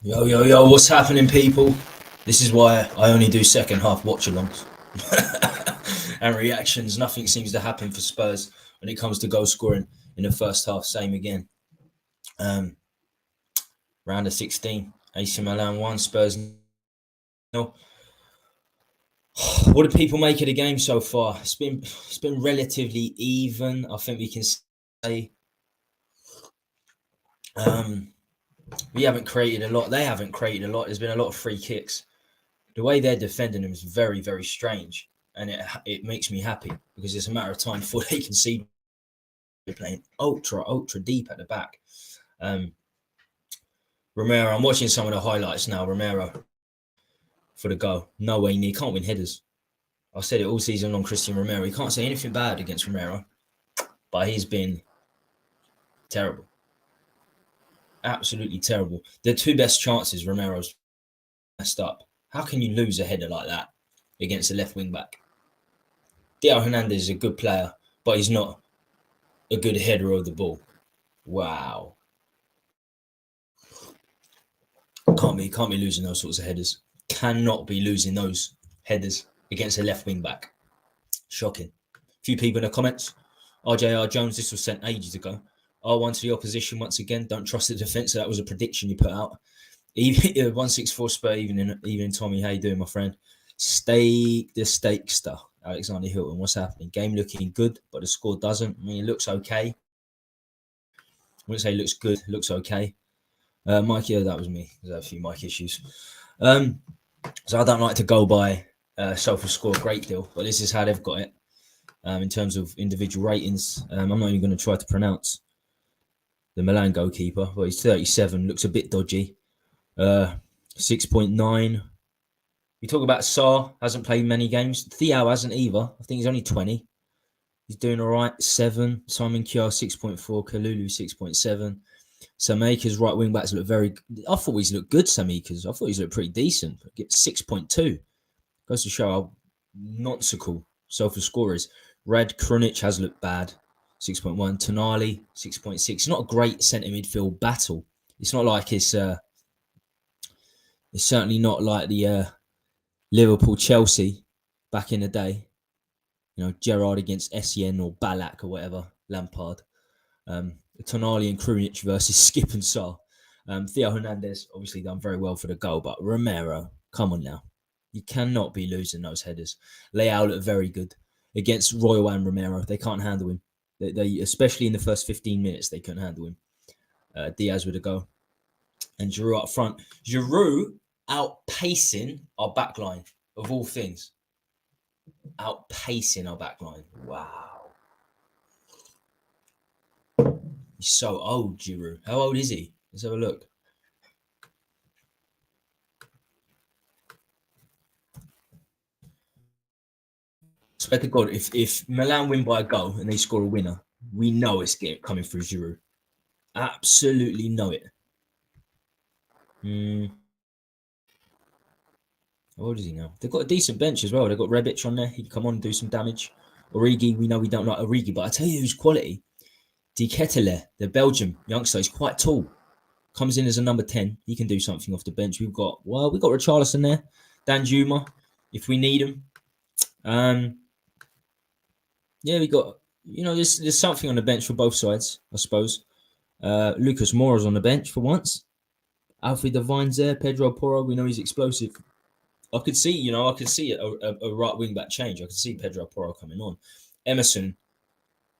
Yo, yo, yo, what's happening, people? This is why I only do second half watch-alongs and reactions. Nothing seems to happen for Spurs when it comes to goal scoring in the first half. Same again. Round of 16, AC Milan 1, Spurs 0. What do people make of the game so far? It's been relatively even, I think we can say. We haven't created a lot. They haven't created a lot. There's been a lot of free kicks. The way they're defending them is very, very strange. And it makes me happy because it's a matter of time before they can see they're playing ultra deep at the back. Romero, I'm watching some of the highlights now. Romero for the goal. No way near. Can't win headers. I've said it all season long, Christian Romero. You can't say anything bad against Romero. But he's been terrible. Absolutely terrible. The two best chances, Romero's messed up. How can you lose a header like that against a left wing back? Theo Hernandez is a good player, but he's not a good header of the ball. Wow. Can't be losing those sorts of headers. Cannot be losing those headers against a left wing back. Shocking. A few people in the comments. RJR Jones, this was sent ages ago. R1 to the opposition once again. Don't trust the defence. So that was a prediction you put out. 164 Spur evening Tommy. How you doing, my friend? Stay the stakester. Alexander Hilton. What's happening? Game looking good, but the score doesn't. I mean, it looks okay. I wouldn't say it looks good. It looks okay. Mike, yeah, that was me. There's a few mic issues. So I don't like to go by Sofa score a great deal, but this is how they've got it in terms of individual ratings. I'm not even going to try to pronounce the Milan goalkeeper, but he's 37, looks a bit dodgy. 6.9. We talk about Sarr, hasn't played many games. Theo hasn't either. I think he's only 20. He's doing all right. 7. Simon Kjaer, 6.4. Kalulu, 6.7. Samaika's right wing backs look very good. I thought he's looked good, Samaika's. I thought he's looked pretty decent. 6.2. Goes to show how nonsensical Sofa score is. Rad Krunic has looked bad. 6.1. Tonali, 6.6. It's not a great centre midfield battle. It's not like it's certainly not like the Liverpool-Chelsea back in the day. You know, Gerrard against Essien or Ballack or whatever, Lampard. Tonali and Krunic versus Skip and Sarr. Theo Hernandez obviously done very well for the goal, but Romero, come on now. You cannot be losing those headers. Leao looked very good against Royal and Romero. They can't handle him. They especially in the first 15 minutes, they couldn't handle him. Diaz with a goal. And Giroud up front. Giroud outpacing our backline, of all things. Outpacing our backline. Wow. He's so old, Giroud. How old is he? Let's have a look. Swear to God, if Milan win by a goal and they score a winner, we know it's coming through Giroud. Absolutely know it. How old is he now? They've got a decent bench as well. They've got Rebic on there. He can come on and do some damage. Origi, we know we don't like Origi, but I tell you who's quality. De Ketelaere, the Belgian youngster, is quite tall. Comes in as a number 10. He can do something off the bench. We've got Richarlison there. Dan Juma, if we need him. Yeah, we got, there's something on the bench for both sides, I suppose. Lucas Moura's on the bench for once. Alfie Devine's there. Pedro Porro, we know he's explosive. I could see a right wing back change. I could see Pedro Porro coming on. Emerson,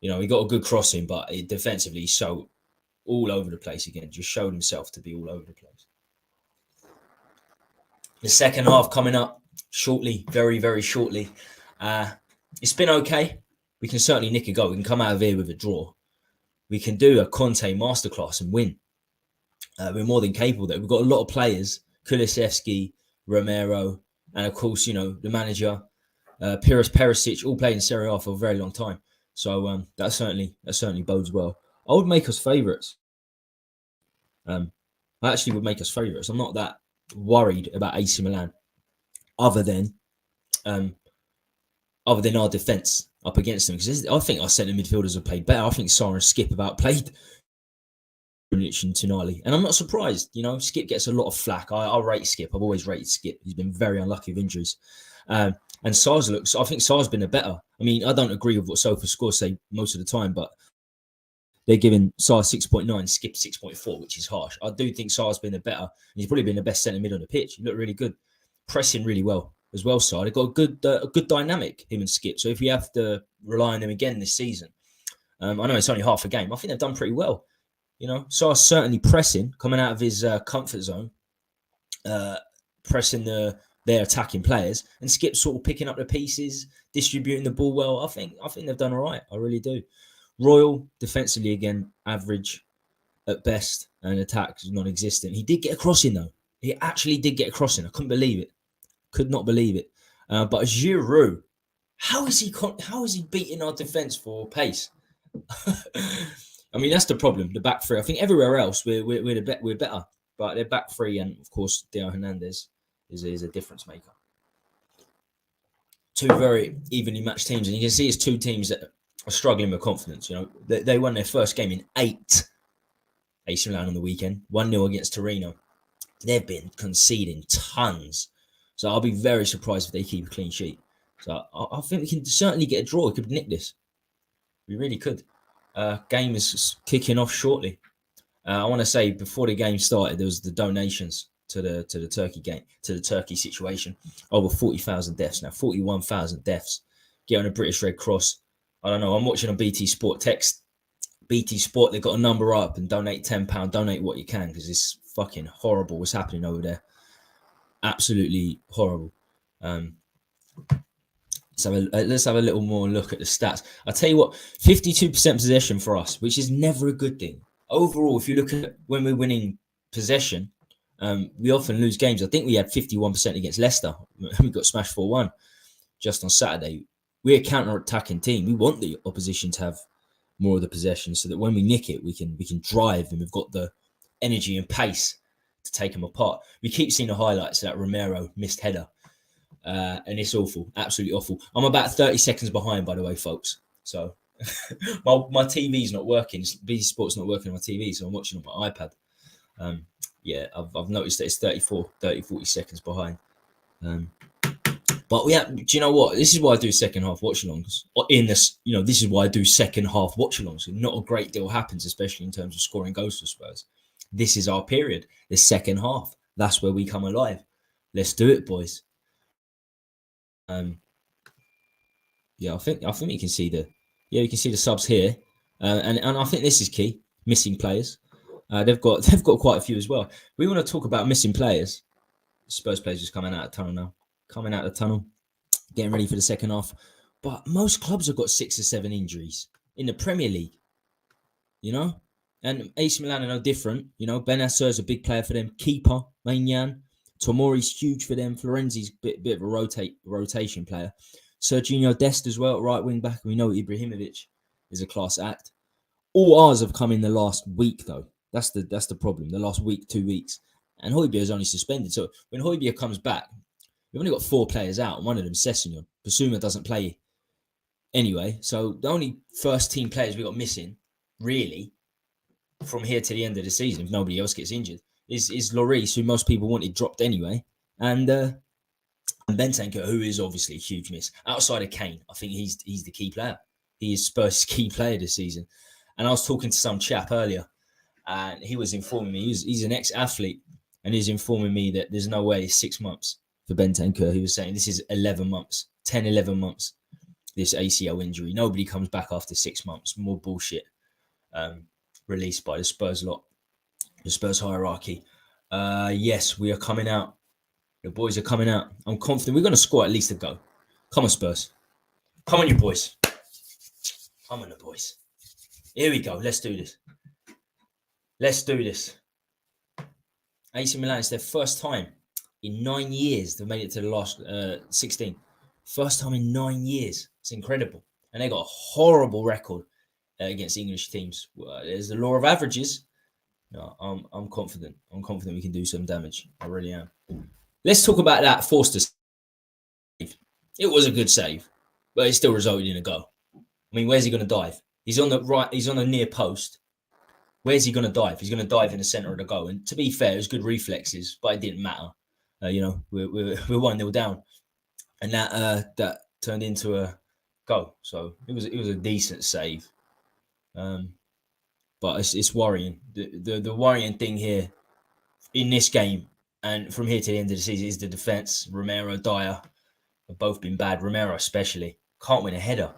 he got a good crossing, but defensively he's so all over the place again. Just showed himself to be all over the place. The second half coming up shortly, very, very shortly. It's been okay. We can certainly nick a goal. We can come out of here with a draw. We can do a Conte masterclass and win. We're more than capable of that. We've got a lot of players. Kulusevski, Romero, and of course, the manager, Perisic, all played in Serie A for a very long time. So that certainly bodes well. I would make us favourites. I actually would make us favourites. I'm not that worried about AC Milan, other than our defence up against them. Because I think our centre midfielders have played better. I think Sarr and Skip have outplayed and Tonali. And I'm not surprised. You know, Skip gets a lot of flack. I rate Skip. I've always rated Skip. He's been very unlucky with injuries. And Sar's I think Sar's been a better. I mean, I don't agree with what Sofa scores say most of the time, but they're giving Sar 6.9, Skip 6.4, which is harsh. I do think Sar's been a better. He's probably been the best centre mid on the pitch. He looked really good. Pressing really well as well, Sar. They've got a good dynamic, him and Skip. So if we have to rely on them again this season, I know it's only half a game. I think they've done pretty well. You know, Sar's certainly pressing, coming out of his comfort zone, pressing their attacking players, and Skip's sort of picking up the pieces, distributing the ball well. I think they've done all right. I really do. Royal, defensively again, average at best, and attack is non-existent. He did get a crossing though. He actually did get a crossing. I couldn't believe it. Could not believe it. But Giroud, how is he beating our defense for pace? I mean, that's the problem. The back three. I think everywhere else we're better, but their back three, and of course Theo Hernandez is a difference maker. Two very evenly matched teams, and you can see it's two teams that are struggling with confidence. You know, they won their first game in 8. AC Milan on the weekend, 1-0 against Torino. They've been conceding tons, so I'll be very surprised if they keep a clean sheet. So I think we can certainly get a draw. We could nick this. We really could. Game is kicking off shortly. I want to say before the game started, there was the donations to the Turkey game, to the Turkey situation. Over 40,000 deaths now, 41,000 deaths. Get on a British Red Cross. I don't know. I'm watching on BT Sport. Text BT Sport. They've got a number up and donate £10. Donate what you can because it's fucking horrible what's happening over there. Absolutely horrible. So let's have a little more look at the stats. I'll tell you what, 52% possession for us, which is never a good thing. Overall, if you look at when we're winning possession, we often lose games. I think we had 51% against Leicester. We got smashed 4-1 just on Saturday. We're a counter-attacking team. We want the opposition to have more of the possession so that when we nick it, we can drive and we've got the energy and pace to take them apart. We keep seeing the highlights of that Romero missed header. And it's awful, absolutely awful. I'm about 30 seconds behind, by the way, folks. So my TV's not working. BT Sport's not working on my TV, so I'm watching on my iPad. I've noticed that it's 40 seconds behind. But do you know what? This is why I do second half watch-alongs. This is why I do second half watch-alongs. Not a great deal happens, especially in terms of scoring goals for Spurs. This is our period, the second half. That's where we come alive. Let's do it, boys. I think you can see the subs here, and I think this is key. Missing players, they've got quite a few as well. We want to talk about missing players. Spurs players just coming out of the tunnel, getting ready for the second half. But most clubs have got 6 or 7 injuries in the Premier League, you know, and AC Milan are no different. You know, Bentancur is a big player for them. Keeper Maignan. Tomori's huge for them. Florenzi's a bit of a rotation player. Serginho Dest as well, right wing back. We know Ibrahimovic is a class act. All ours have come in the last week, though. That's the problem. The last week, 2 weeks. And Højbjerg is only suspended. So when Højbjerg comes back, we've only got 4 players out, and one of them, Sessegnon. Basuma doesn't play anyway. So the only first team players we got missing, really, from here to the end of the season, if nobody else gets injured, is Lloris, who most people wanted dropped anyway, and Bentancur, who is obviously a huge miss. Outside of Kane, I think he's the key player. He is Spurs' key player this season. And I was talking to some chap earlier, and he was informing me, he's an ex-athlete, and he's informing me that there's no way it's 6 months for Bentancur. He was saying this is 11 months, 10, 11 months, this ACL injury. Nobody comes back after 6 months. More bullshit released by the Spurs lot. The Spurs hierarchy. Yes, we are coming out. The boys are coming out. I'm confident we're going to score at least a goal. Come on, Spurs. Come on, you boys. Come on, the boys. Here we go. Let's do this. AC Milan, it's their first time in 9 years. They've made it to the last 16. First time in 9 years. It's incredible. And they got a horrible record against English teams. There's the law of averages. No, I'm confident. I'm confident we can do some damage. I really am. Let's talk about that Forster save. It was a good save, but it still resulted in a goal. I mean, where's he going to dive? He's on the right. He's on the near post. Where's he going to dive? He's going to dive in the centre of the goal. And to be fair, it was good reflexes, but it didn't matter. We're 1-0 down, and that turned into a goal. So it was a decent save. But it's worrying. The worrying thing here in this game and from here to the end of the season is the defence. Romero, Dyer have both been bad. Romero especially can't win a header.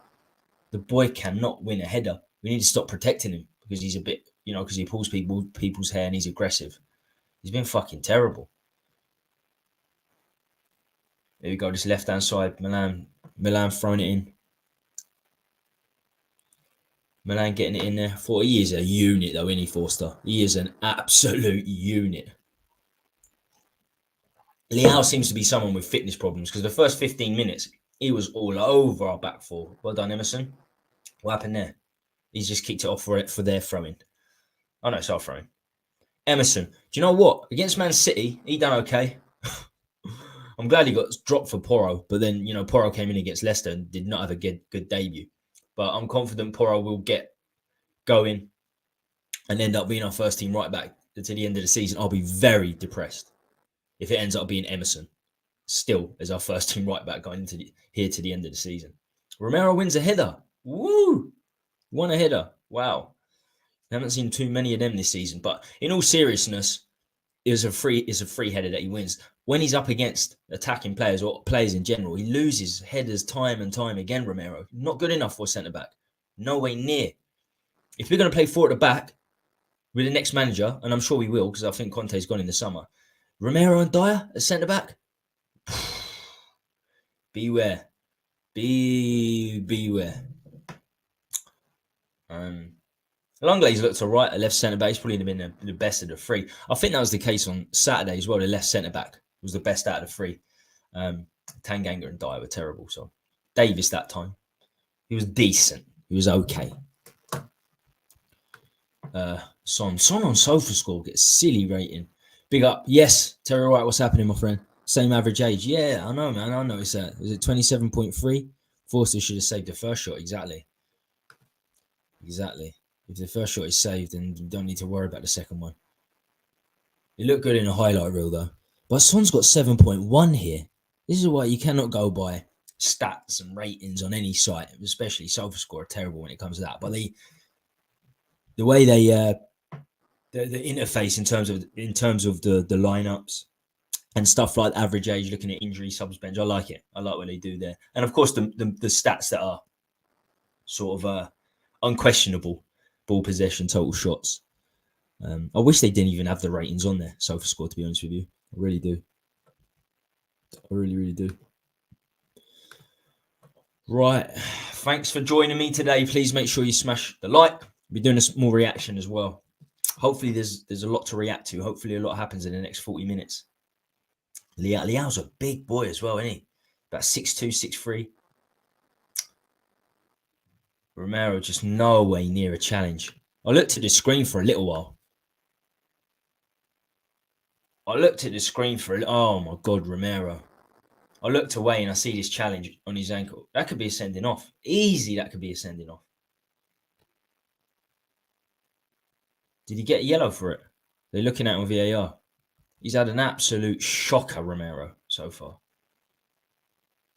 The boy cannot win a header. We need to stop protecting him because he's a bit, because he pulls people's hair and he's aggressive. He's been fucking terrible. There we go, this left-hand side. Milan throwing it in. Milan getting it in there. I thought he is a unit though, isn't he, Forster? He is an absolute unit. Leao seems to be someone with fitness problems because the first 15 minutes, he was all over our back four. Well done, Emerson. What happened there? He's just kicked it off for their throwing. Oh, no, it's our throwing. Emerson, do you know what? Against Man City, he done okay. I'm glad he got dropped for Porro, but then, Porro came in against Leicester and did not have a good debut. But I'm confident Porro will get going and end up being our first team right back to the end of the season. I'll be very depressed if it ends up being Emerson still as our first team right back going here to the end of the season. Romero wins a header. Woo! Won a header. Wow. I haven't seen too many of them this season, but in all seriousness, it's a free header that he wins. When he's up against attacking players or players in general, he loses headers time and time again, Romero. Not good enough for centre-back. No way near. If we're going to play 4 at the back with the next manager, and I'm sure we will because I think Conte's gone in the summer, Romero and Dyer as centre-back? Beware. Beware. Lenglet's looked all right at left centre-back. He's probably been the best of the 3. I think that was the case on Saturday as well. The left centre-back was the best out of the 3. Tanganga and Dyer were terrible. So Davis that time, he was decent. He was okay. Son on SofaScore gets silly rating. Big up. Yes, Terry White, what's happening, my friend? Same average age. Yeah, I know, man. I noticed that. Was it 27.3? Forster should have saved the first shot. Exactly. If the first shot is saved, then you don't need to worry about the second one. It looked good in a highlight reel, though. But Son's got 7.1 here. This is why you cannot go by stats and ratings on any site, especially SofaScore are terrible when it comes to that. But the way they the interface in terms of the lineups and stuff like average age, looking at injury, subs bench, I like it. I like what they do there, and of course the stats that are sort of unquestionable: ball possession, total shots. I wish they didn't even have the ratings on there, SofaScore, to be honest with you. I really do. I really, really do. Right. Thanks for joining me today. Please make sure you smash the like. We'll be doing a small reaction as well. Hopefully there's a lot to react to. Hopefully a lot happens in the next 40 minutes. Leao's a big boy as well, isn't he? About 6'2", 6'3". Romero just no way near a challenge. I looked at the screen for a little while. Oh my God, Romero. I looked away and I see this challenge on his ankle. That could be a sending off. Easy, that could be a sending off. Did he get a yellow for it? They're looking at it on VAR. He's had an absolute shocker, Romero, so far.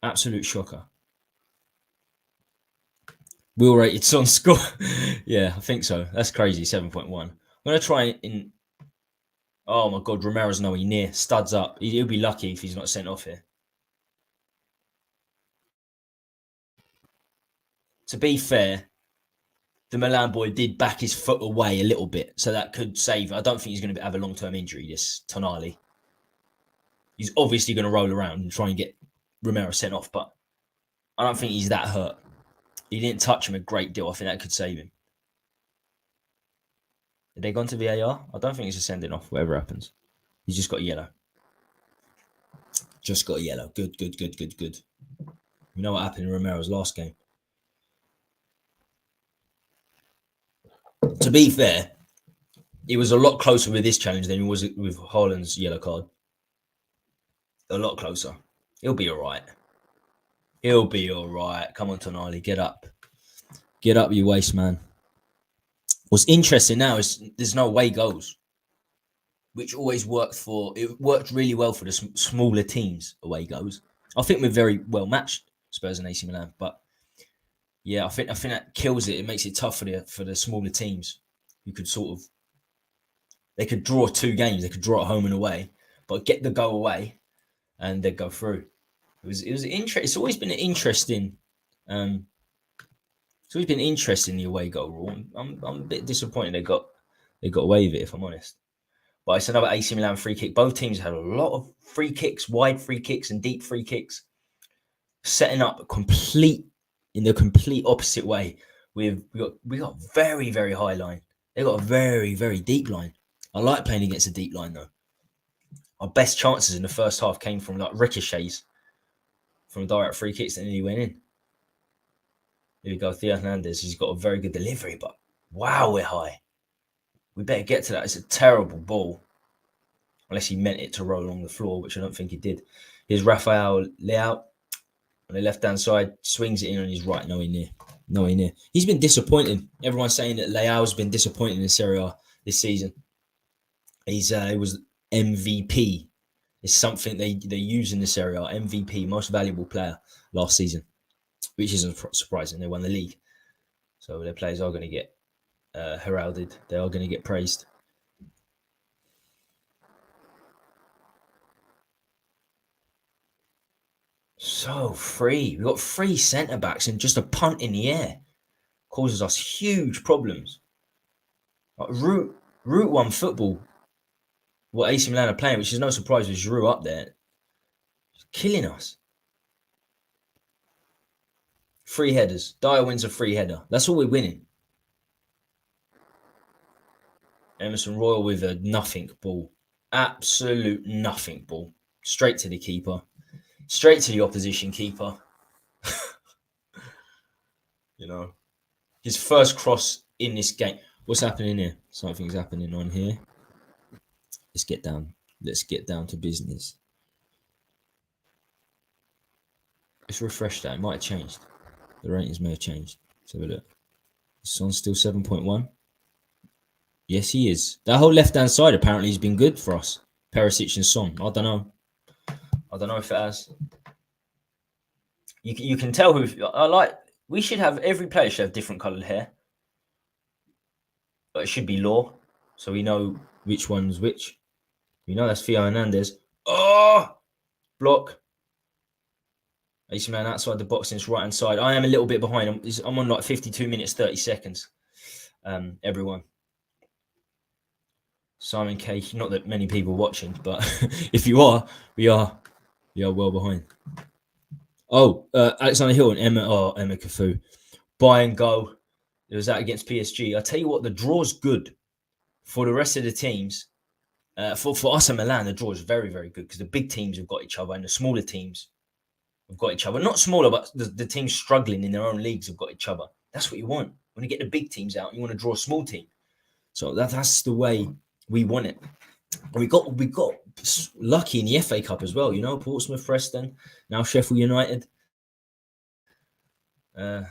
Absolute shocker. Will rated Son score. Yeah, I think so. That's crazy, 7.1. I'm going to try in... Oh my God, Romero's nowhere near. Studs up. He'll be lucky if he's not sent off here. To be fair, the Milan boy did back his foot away a little bit, so that could save. I don't think he's going to have a long-term injury, this Tonali. He's obviously going to roll around and try and get Romero sent off, but I don't think he's that hurt. He didn't touch him a great deal. I think that could save him. Have they gone to VAR? I don't think it's a sending off, whatever happens. He's just got a yellow. Just got a yellow. Good. You know what happened in Romero's last game. To be fair, it was a lot closer with this challenge than it was with Haaland's yellow card. A lot closer. He'll be all right. Come on, Tonali, get up. Get up, you waste man. What's interesting now is there's no away goals, which always worked really well for the smaller teams away goals. I think we're very well matched, Spurs and AC Milan, but yeah, I think that kills it. It makes it tough for the smaller teams who could they could draw 2 games, they could draw at home and away, but get the go away and they'd go through. It was interesting. It's always been an interesting. It's always been interesting, the away goal rule. I'm a bit disappointed they got away with it, if I'm honest. But it's another AC Milan free kick. Both teams had a lot of free kicks, wide free kicks and deep free kicks, setting up in the complete opposite way. We got very, very high line. They got a very, very deep line. I like playing against a deep line though. Our best chances in the first half came from like ricochets from direct free kicks that nearly went in. Here we go, Theo Hernandez. He's got a very good delivery, but wow, we're high. We better get to that. It's a terrible ball. Unless he meant it to roll along the floor, which I don't think he did. Here's Rafael Leao on the left-hand side. Swings it in on his right. Nowhere near. He's been disappointing. Everyone's saying that Leao's been disappointing in Serie A this season. He was MVP. It's something they use in the Serie A. MVP, most valuable player last season, which isn't surprising. They won the league. So their players are going to get heralded. They are going to get praised. So free. We've got 3 centre-backs and just a punt in the air. Causes us huge problems. Like Route 1 football, what AC Milan are playing, which is no surprise with Giroud up there. It's killing us. 3 headers. Dyer wins a free header. That's all we're winning. Emerson Royal with a nothing ball. Absolute nothing ball. Straight to the keeper. Straight to the opposition keeper. You know. His first cross in this game. What's happening here? Something's happening on here. Let's get down to business. Let's refresh that. It might have changed. The ratings may have changed. Let's have a look. Son's still 7.1. Yes, he is. That whole left-hand side apparently has been good for us. Perisic and Son. I don't know if it has. You can tell who I like. We should have, every player should have different coloured hair. But it should be law, so we know which one's which. We know that's Theo Hernandez. Oh! Block. AC Milan outside the box in its right-hand side. I am a little bit behind. I'm on like 52 minutes, 30 seconds. Everyone. Simon K. Not that many people watching, but if you are, we are well behind. Oh, Alexander Hill and Emma Cafu. Buy and go. It was that against PSG. I tell you what, the draw's good for the rest of the teams. For us and Milan, the draw is very, very good because the big teams have got each other and the smaller teams have got each other. Not smaller, but the teams struggling in their own leagues have got each other. That's what you want. When you get the big teams out, you want to draw a small team. So that's the way we want it. And we got lucky in the FA Cup as well. You know, Portsmouth, Preston, now Sheffield United. There's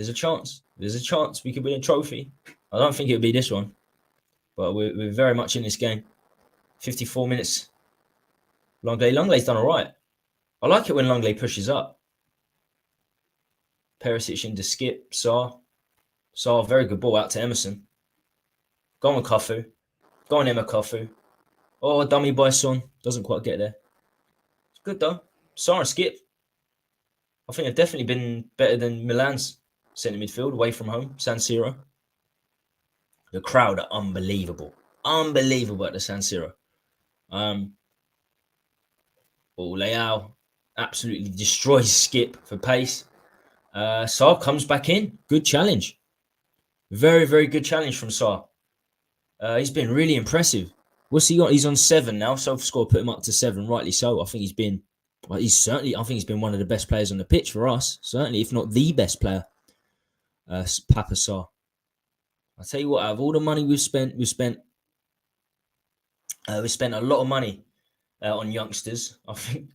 a chance. There's a chance we could win a trophy. I don't think it would be this one, but we're very much in this game. 54 minutes. Lenglet's done all right. I like it when Lenglet pushes up. Perisic into skip. Sarr, very good ball out to Emerson. Go on Cafu. Go on Emma Cafu. Oh, dummy by Son. Doesn't quite get there. It's good though. Sarr and skip. I think they've definitely been better than Milan's centre midfield away from home, San Siro. The crowd are unbelievable. Unbelievable at the San Siro. Leao absolutely destroys Skip for pace. Sarr comes back in. Good challenge. Very, very good challenge from Sarr. He's been really impressive. What's he got? He's on 7 now. SofaScore put him up to 7, rightly so. I think he's been one of the best players on the pitch for us. Certainly, if not the best player. Papa Sarr. I'll tell you what, out of all the money we've spent a lot of money on youngsters. I think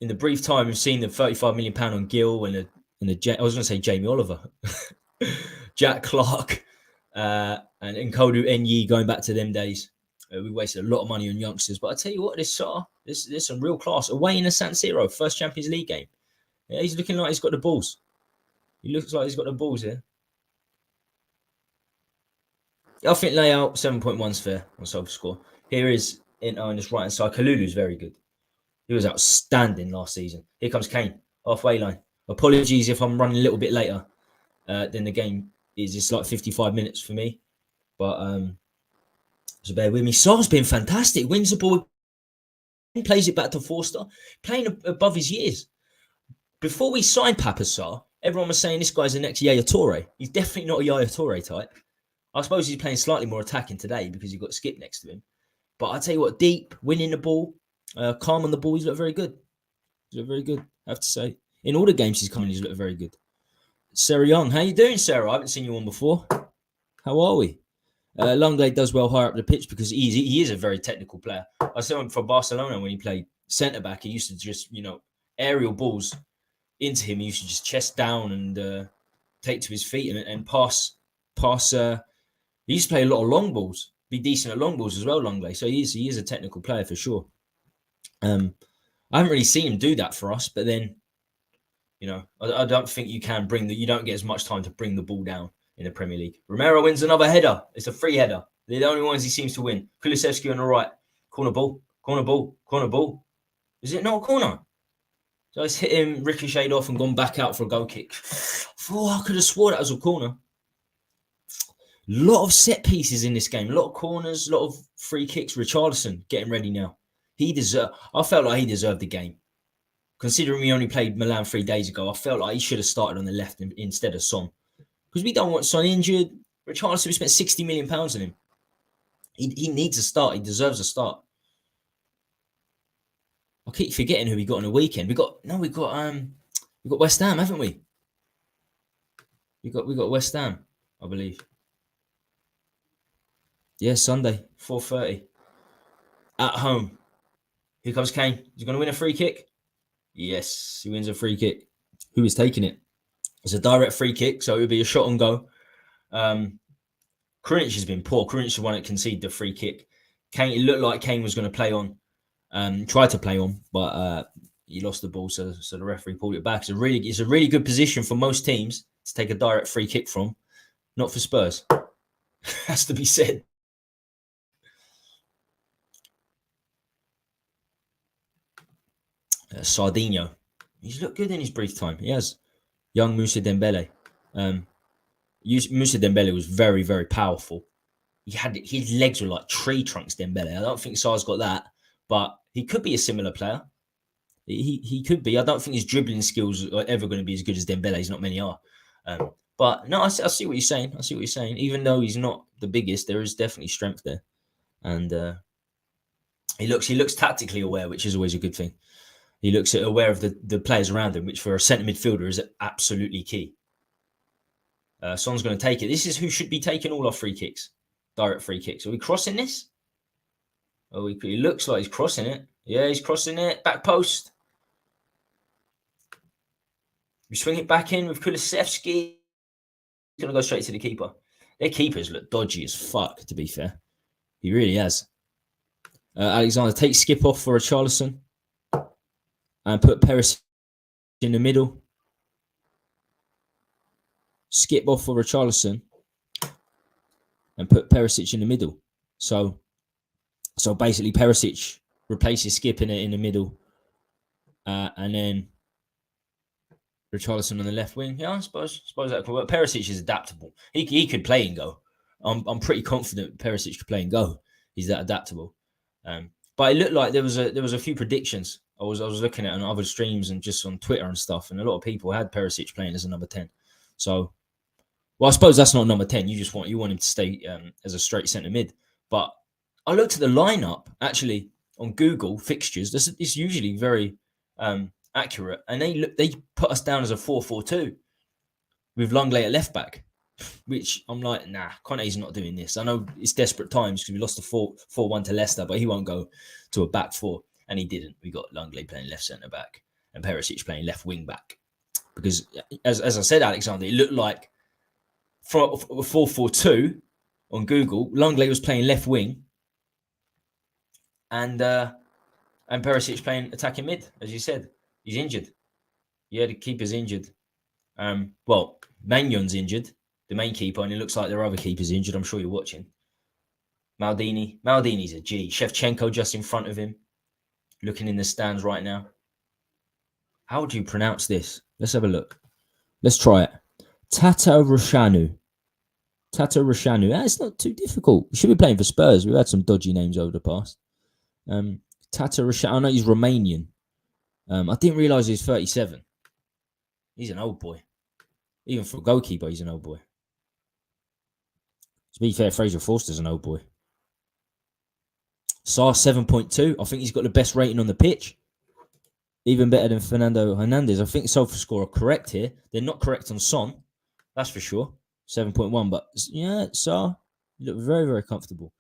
in the brief time we've seen the £35 million on Gill and I was going to say Jamie Oliver. Jack Clark, and Nkodu Enyi going back to them days. We wasted a lot of money on youngsters. But I tell you what, this there's some real class. Away in the San Siro, first Champions League game. Yeah, he's looking like he's got the balls. He looks like he's got the balls here. I think layout 7.1 is fair on SofaScore. Here is on this right hand side. Kalulu's very good. He was outstanding last season. Here comes Kane, halfway line. Apologies if I'm running a little bit later than the game is. It's like 55 minutes for me. But so bear with me. Sar's been fantastic. Wins the ball, plays it back to Forster, playing above his years. Before we signed Papa Sarr, everyone was saying this guy's the next Yaya Toure. He's definitely not a Yaya Toure type. I suppose he's playing slightly more attacking today because you've got Skip next to him. But I tell you what, deep, winning the ball, calm on the ball, he's looked very good. He's looked very good, I have to say. In all the games he's come in, he's looked very good. Sarah Young, how you doing, Sarah? I haven't seen you on before. How are we? Longley does well higher up the pitch because he is a very technical player. I saw him for Barcelona when he played centre-back. He used to just, aerial balls into him. He used to just chest down and take to his feet and pass. He used to play a lot of long balls, be decent at long balls as well, Longley. So he is a technical player for sure. I haven't really seen him do that for us, but then, I don't think you don't get as much time to bring the ball down in the Premier League. Romero wins another header. It's a free header. They're the only ones he seems to win. Kulusevski on the right. Corner ball. Is it not a corner? So it's hit him, ricocheted off and gone back out for a goal kick. I could have swore that was a corner. Lot of set pieces in this game. A lot of corners, a lot of free kicks. Richarlison getting ready now. I felt like he deserved the game. Considering we only played Milan 3 days ago, I felt like he should have started on the left instead of Son. Because we don't want Son injured. Richarlison, we spent £60 million on him. He needs a start. He deserves a start. I keep forgetting who we got on the weekend. We got West Ham, haven't we? We got West Ham, I believe. Yeah, Sunday, 4:30. At home. Here comes Kane. He's going to win a free kick. Yes, he wins a free kick. Who is taking it? It's a direct free kick, so it would be a shot on goal. Krunic has been poor. Krunic is the one that conceded the free kick. Kane, it looked like Kane was going to play on. Tried to play on, but he lost the ball, so the referee pulled it back. It's a really good position for most teams to take a direct free kick from. Not for Spurs. Has to be said. Sardinho. He's looked good in his brief time. He has. Young Moussa Dembele. Moussa Dembele was very, very powerful. His legs were like tree trunks, Dembele. I don't think Sar's got that, but he could be a similar player. He could be. I don't think his dribbling skills are ever going to be as good as Dembele's. Not many are. But no, I see what you're saying. Even though he's not the biggest, there is definitely strength there. And he looks tactically aware, which is always a good thing. He looks aware of the players around him, which for a centre midfielder is absolutely key. Son's going to take it. This is who should be taking all our free kicks. Direct free kicks. Are we crossing this? He looks like he's crossing it. Yeah, he's crossing it. Back post. We swing it back in with Kulusevski. He's going to go straight to the keeper. Their keepers look dodgy as fuck, to be fair. He really has. Alexander takes Skip off for Richarlison. And put Perisic in the middle. Skip off for Richarlison. And put Perisic in the middle. So basically Perisic replaces Skip in the middle. And then Richarlison on the left wing. Yeah, I suppose that could work. Perisic is adaptable. He could play and go. I'm pretty confident Perisic could play and go. He's that adaptable. But it looked like there was a few predictions. I was looking at on other streams and just on Twitter and stuff, and a lot of people had Perisic playing as a number 10. So, well, I suppose that's not number 10. You want him to stay as a straight centre mid. But I looked at the lineup actually on Google fixtures. It's usually very accurate, and they put us down as a 4-4-2 with Longley at left back, which I'm like, nah, Conte's not doing this. I know it's desperate times because we lost a 4-1 to Leicester, but he won't go to a back four. And he didn't. We got Longley playing left centre back and Perisic playing left wing back. Because, as I said, Alexander, it looked like from 4-4-2 on Google, Longley was playing left wing, and Perisic playing attacking mid, as you said. He's injured. Yeah, the keeper's injured. Well, Magnon's injured, the main keeper, and it looks like their other keeper's injured. I'm sure you're watching. Maldini's a G. Shevchenko just in front of him, looking in the stands right now. How would you pronounce this? Let's have a look. Let's try it. Tatarusanu. It's not too difficult. He should be playing for Spurs. We've had some dodgy names over the past. Tatarusanu. I know he's Romanian. I didn't realise he's 37. He's an old boy. Even for a goalkeeper, he's an old boy. To be fair, Fraser Forster's an old boy. Sarr 7.2. I think he's got the best rating on the pitch. Even better than Fernando Hernandez. I think SofaScore are correct here. They're not correct on Son. That's for sure. 7.1. But yeah, Sarr, you look very, very comfortable.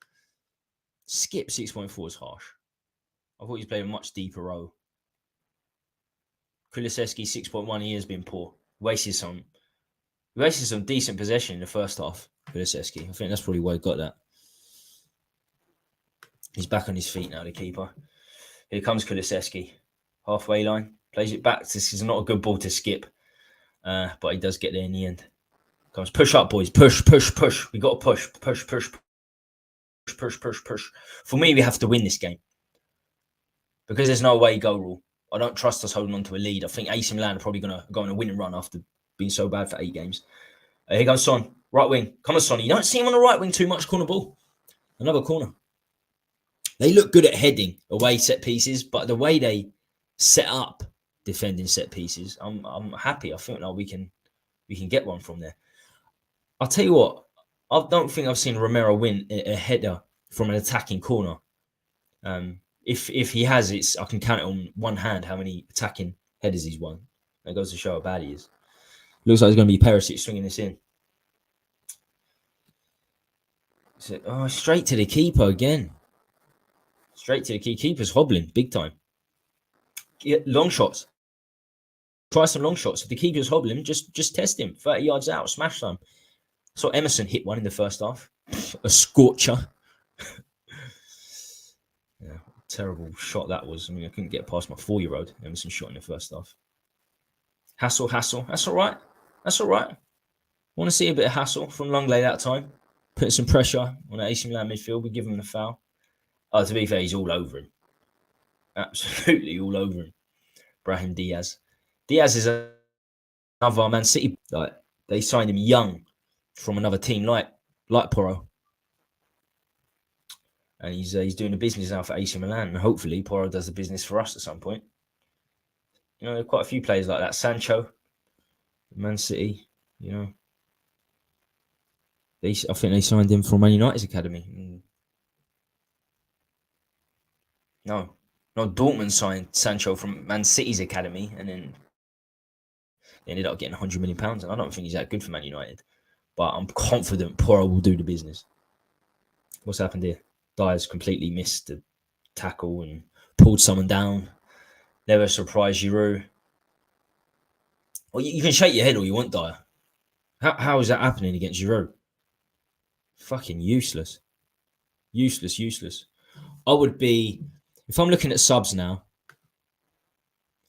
Skip 6.4 is harsh. I thought he's played a much deeper role. Kulusevski 6.1. He has been poor. Wasted some decent possession in the first half. Kulusevski. I think that's probably why he got that. He's back on his feet now, the keeper. Here comes Kulusevski. Halfway line. Plays it back. This is not a good ball to skip. But he does get there in the end. Comes, push up, boys. Push. We got to push. Push. For me, we have to win this game. Because there's no away goal rule. I don't trust us holding on to a lead. I think AC Milan are probably going to go on a winning run after being so bad for 8 games. Here goes Son. Right wing. Come on, Son. You don't see him on the right wing too much. Corner ball. Another corner. They look good at heading away set pieces, but the way they set up defending set pieces, I'm happy. I think now we can get one from there. I'll tell you what, I don't think I've seen Romero win a header from an attacking corner. If he has, I can count it on one hand how many attacking headers he's won. That goes to show how bad he is. Looks like it's going to be Perisic swinging this in. Straight to the keeper again. Straight to the keeper's hobbling big time. Long shots. Try some long shots. If the keeper's hobbling, just test him. 30 yards out, smash them. So Emerson hit one in the first half. A scorcher. Yeah, terrible shot that was. I mean, I couldn't get past my 4-year-old. Emerson shot in the first half. Hassel. That's all right. Want to see a bit of hassle from Longley that time. Putting some pressure on the AC Milan midfield. We give him the foul. Oh, to be fair, he's all over him. Absolutely all over him. Brahim Diaz. Diaz is another Man City. Like, they signed him young from another team like Porro. And he's doing the business now for AC Milan. And hopefully Porro does the business for us at some point. You know, there are quite a few players like that. Sancho, Man City, you know. I think they signed him from Man United's academy. No, Dortmund signed Sancho from Man City's academy, and then they ended up getting £100 million. And I don't think he's that good for Man United, but I'm confident Porro will do the business. What's happened here? Dyer's completely missed the tackle and pulled someone down. Never surprised Giroud. Well, you can shake your head all you want, Dyer. How is that happening against Giroud? Fucking useless. Useless. I would be... If I'm looking at subs now,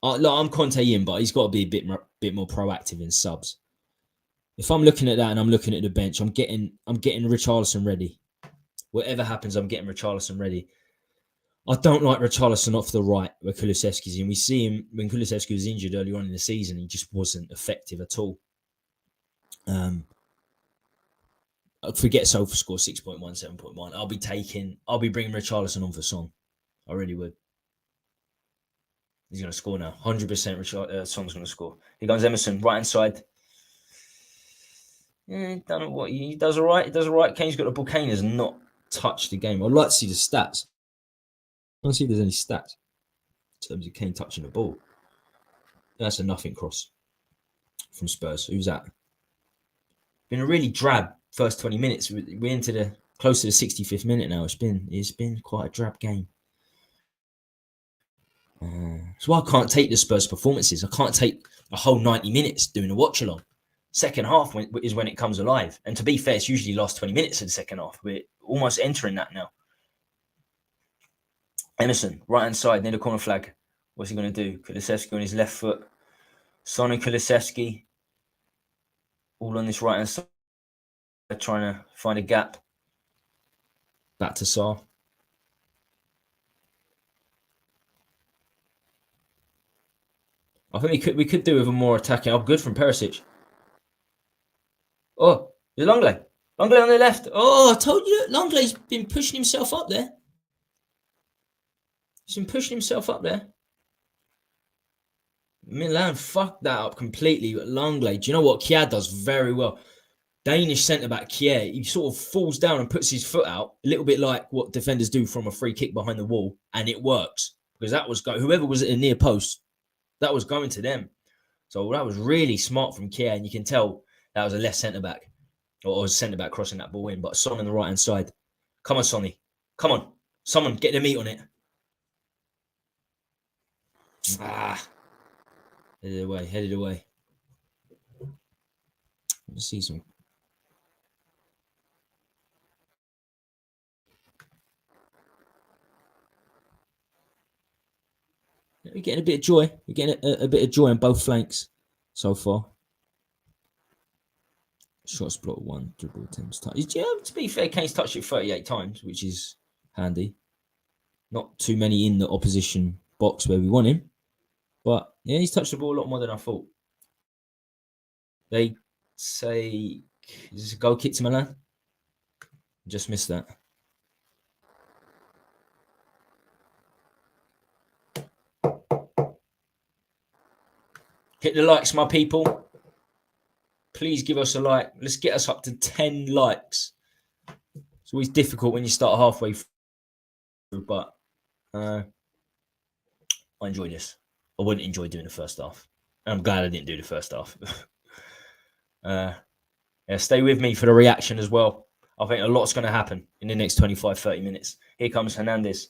I'm Conte in, but he's got to be a bit more proactive in subs. If I'm looking at that and I'm looking at the bench, I'm getting Richarlison ready. Whatever happens, I'm getting Richarlison ready. I don't like Richarlison off the right where Kulusevski's in. We see him when Kulusevski was injured earlier on in the season. He just wasn't effective at all. Forget SofaScore 6.1, 7.1. I'll be bringing Richarlison on for Son. I really would. He's going to score now. 100% Son's going to score. Here comes Emerson, right hand side. Don't know what he does. All right. He does all right. Kane's got the ball. Kane has not touched the game. I'd like to see the stats. I want to see if there's any stats in terms of Kane touching the ball. That's a nothing cross from Spurs. Who's that? Been a really drab first 20 minutes. We're into the close to the 65th minute now. It's been quite a drab game. That's why I can't take the Spurs performances. I can't take a whole 90 minutes doing a watch along. Second half is when it comes alive. And to be fair, it's usually last 20 minutes of the second half. We're almost entering that now. Emerson, right-hand side, near the corner flag. What's he going to do? Kulusevski on his left foot. Son and Kulusevski. All on this right-hand side. Trying to find a gap. Back to Sarr. I think we could do with a more attacking. Oh, good from Perisic. Oh, there's Longley. Longley on the left. Oh, I told you, Longley's been pushing himself up there. He's been pushing himself up there. Milan fucked that up completely. But Longley, do you know what Kjær does very well? Danish centre-back Kjær, he sort of falls down and puts his foot out, a little bit like what defenders do from a free kick behind the wall, and it works. Because that was whoever was at the near post, that was going to them. So that was really smart from Kjær, and you can tell that was a left centre-back, or a centre-back crossing that ball in, but Son on the right-hand side. Come on, Sonny. Come on. Someone get the meat on it. Headed away. Let's see some. We're getting a bit of joy. We're getting a bit of joy on both flanks so far. Shots blocked 1, dribble attempts touched. Yeah, to be fair, Kane's touched it 38 times, which is handy. Not too many in the opposition box where we want him. But yeah, he's touched the ball a lot more than I thought. They say, is this a goal kick to Milan? Just missed that. Hit the likes, my people. Please give us a like. Let's get us up to 10 likes. It's always difficult when you start halfway through, but I enjoy this. I wouldn't enjoy doing the first half. I'm glad I didn't do the first half. Yeah, stay with me for the reaction as well. I think a lot's going to happen in the next 25, 30 minutes. Here comes Hernandez.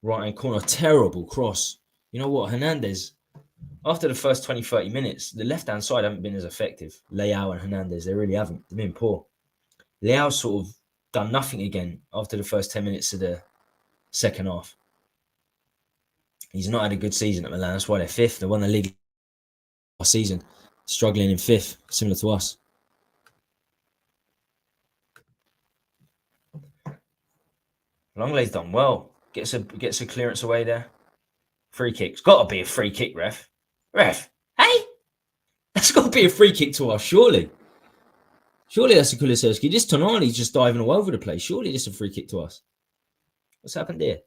Right-hand corner. Terrible cross. You know what? Hernandez, after the first 20, 30 minutes, the left-hand side haven't been as effective. Leao and Hernandez, they really haven't. They've been poor. Leao's sort of done nothing again after the first 10 minutes of the second half. He's not had a good season at Milan. That's why they're fifth. They won the league last season. Struggling in fifth, similar to us. Longley's done well. Gets a clearance away there. Free kick. It's got to be a free kick, ref. Ref, hey? That's got to be a free kick to us, surely. Surely that's a Kulusevski. This Tonali's just diving all over the place. Surely this is a free kick to us. What's happened here?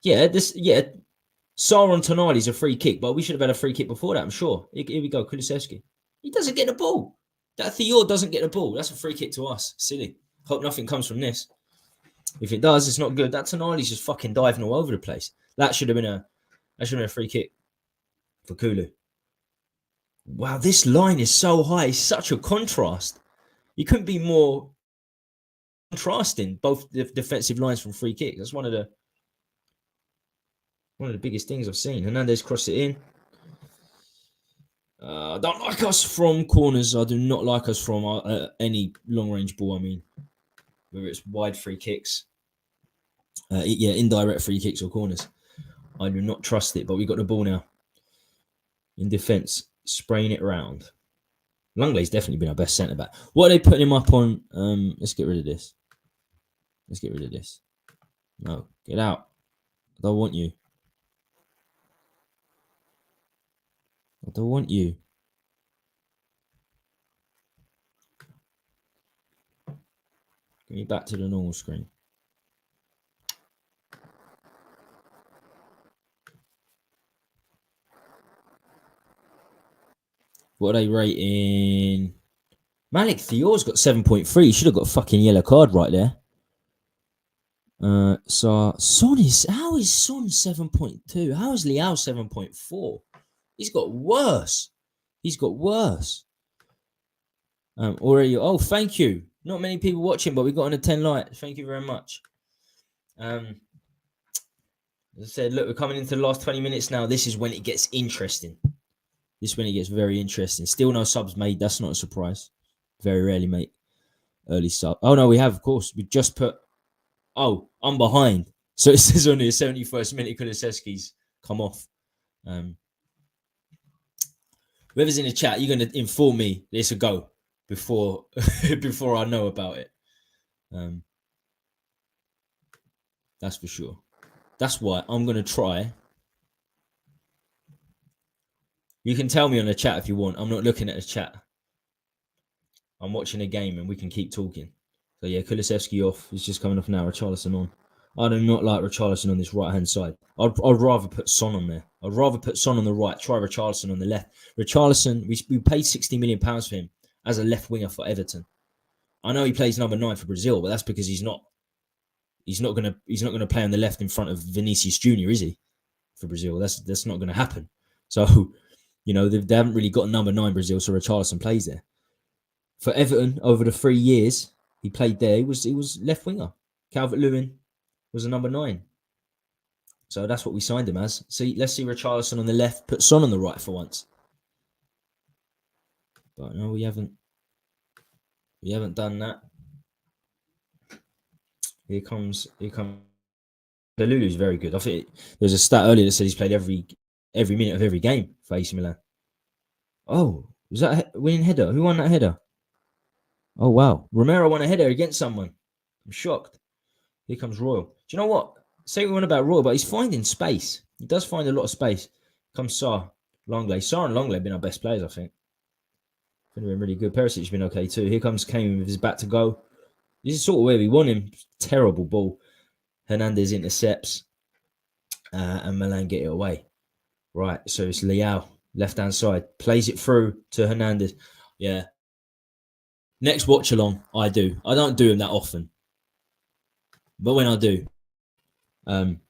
Yeah, Sarr on Tonali's a free kick, but we should have had a free kick before that, I'm sure. Here we go, Kulusevski. He doesn't get the ball. That Thior doesn't get the ball. That's a free kick to us. Silly. Hope nothing comes from this. If it does, it's not good. That Tonali's just fucking diving all over the place. That should have been a free kick for Kulu. Wow, this line is so high. It's such a contrast. You couldn't be more contrasting both the defensive lines from free kicks. That's one of the biggest things I've seen. Hernandez crossed it in. I don't like us from corners. I do not like us from any long-range ball, I mean. Whether it's wide free kicks. Indirect free kicks or corners. I do not trust it, but we got the ball now. In defence, spraying it around. Longley's definitely been our best centre-back. What are they putting him up on? Let's get rid of this. No, get out. I don't want you. Get me back to the normal screen. What are they rating? Malik Thior's got 7.3. He should have got a fucking yellow card right there. So how is Son 7.2? How is Leao 7.4? He's got worse. Oh, thank you. Not many people watching, but we got on a 10 likes. Thank you very much. As I said, look, we're coming into the last 20 minutes now. This is when it gets interesting. This is when it gets very interesting. Still no subs made. That's not a surprise. Very rarely make early sub. Oh, no, we have, of course. We just put... Oh, I'm behind. So it says on the 71st minute, Kulusevski's come off. Whoever's in the chat, you're going to inform me this a go before before I know about it. That's for sure. That's why I'm going to try. You can tell me on the chat if you want. I'm not looking at the chat. I'm watching a game and we can keep talking. So yeah, Kulusevski off. He's just coming off now. Richarlison on. I do not like Richarlison on this right-hand side. I'd rather put Son on there. I'd rather put Son on the right. Try Richarlison on the left. Richarlison, we paid £60 million for him as a left winger for Everton. I know he plays number 9 for Brazil, but that's because he's not gonna play on the left in front of Vinicius Junior, is he? For Brazil, that's not gonna happen. So, you know, they haven't really got a number 9 Brazil, so Richarlison plays there. For Everton, over the 3 years he played there, he was left winger. Calvert-Lewin was a number 9. So that's what we signed him as. See, let's see Richarlison on the left, put Son on the right for once. But no, we haven't done that. Here comes the Lulu's very good. I think there's a stat earlier that said he's played every minute of every game for AC Milan. Oh, was that a winning header? Who won that header? Oh wow, Romero won a header against someone. I'm shocked. Here comes Royal. Do you know what? Say what we want about Royal, but he's finding space. He does find a lot of space. Comes Sarr, Longley. Sarr and Longley have been our best players, I think. Been really good. Perisic's been okay too. Here comes Kane with his back to go. This is sort of where we want him. Terrible ball. Hernandez intercepts. And Milan get it away. Right, so it's Leao, left-hand side. Plays it through to Hernandez. Yeah. Next watch along, I do. I don't do him that often. But when I do, I'm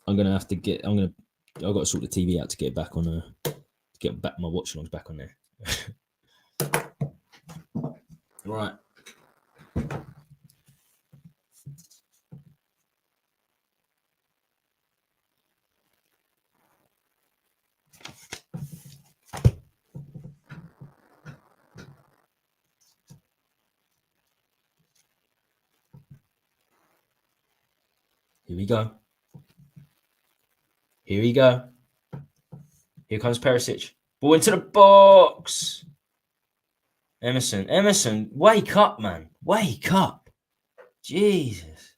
gonna have to get. I've got to sort the TV out to get back on. To get back my watch alongs back on there. Right. Here we go. Here we go. Here comes Perisic. Ball into the box. Emerson, wake up, man. Wake up. Jesus.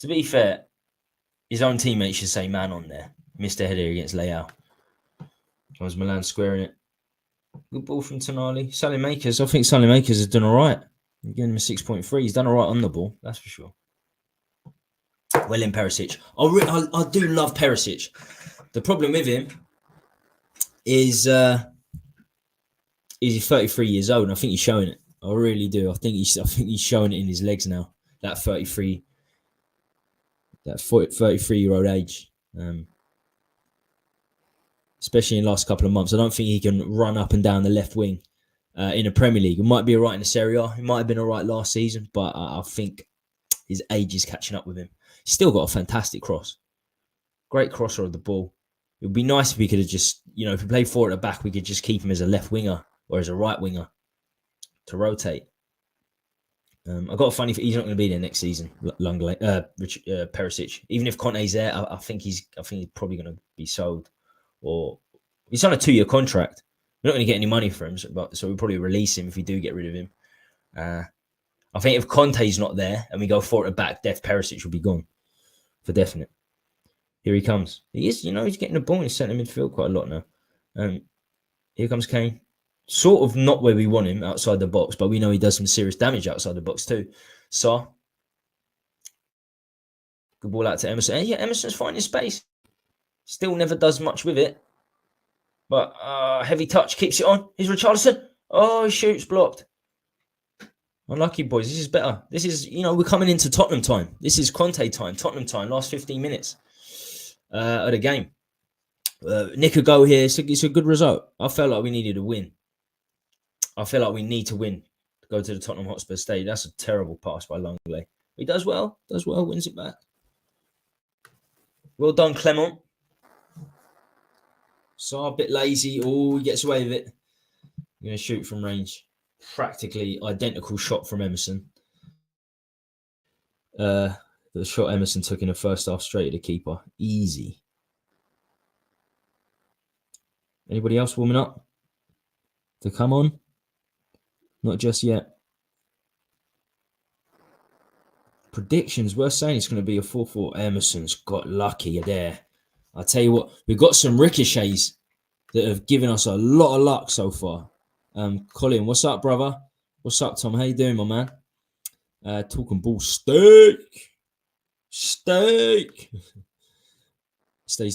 To be fair, his own teammate should say man on there. Missed a header against Leao. Comes Milan squaring it. Good ball from Tonali. Sally Makers. I think Sally Makers has done all right. I'm giving him a 6.3. He's done all right on the ball. That's for sure. Well in Perisic. I do love Perisic. The problem with him is he's 33 years old, and I think he's showing it. I really do. I think he's showing it in his legs now. That 33-year-old age, especially in the last couple of months. I don't think he can run up and down the left wing in the Premier League. It might be all right in the Serie A. It might have been all right last season, but I think his age is catching up with him. He's still got a fantastic cross. Great crosser of the ball. It would be nice if we could have just, if we play 4 at the back, we could just keep him as a left winger or as a right winger to rotate. I've got a funny, he's not going to be there next season, Perisic. Even if Conte's there, I think he's probably going to be sold. Or he's on a 2-year contract. We're not going to get any money for him, so we'll probably release him if we do get rid of him. I think if Conte's not there and we go 4 at the back, Perisic will be gone for definite. Here he comes. He is, he's getting the ball in centre midfield quite a lot now. Here comes Kane. Sort of not where we want him outside the box, but we know he does some serious damage outside the box too. So, good ball out to Emerson. And yeah, Emerson's finding space. Still never does much with it. But heavy touch, keeps it on. Here's Richarlison. Oh, he shoots, blocked. Unlucky, boys. This is better. This is, we're coming into Tottenham time. This is Conte time, Tottenham time, last 15 minutes of the game. Nick a go here. It's a good result. I felt like we needed a win. I feel like we need to win to go to the Tottenham Hotspur Stadium. That's a terrible pass by Longley. He does well, wins it back. Well done, Clement. So a bit lazy. Oh, he gets away with it. I'm going to shoot from range. Practically identical shot from Emerson. The shot Emerson took in the first half straight at the keeper. Easy. Anybody else warming up to come on? Not just yet. Predictions. We're saying it's going to be a 4-4. Emerson's got lucky there. I'll tell you what, we've got some ricochets that have given us a lot of luck so far. Colin, what's up, brother? What's up, Tom? How you doing, my man? Talking ball steak. Stays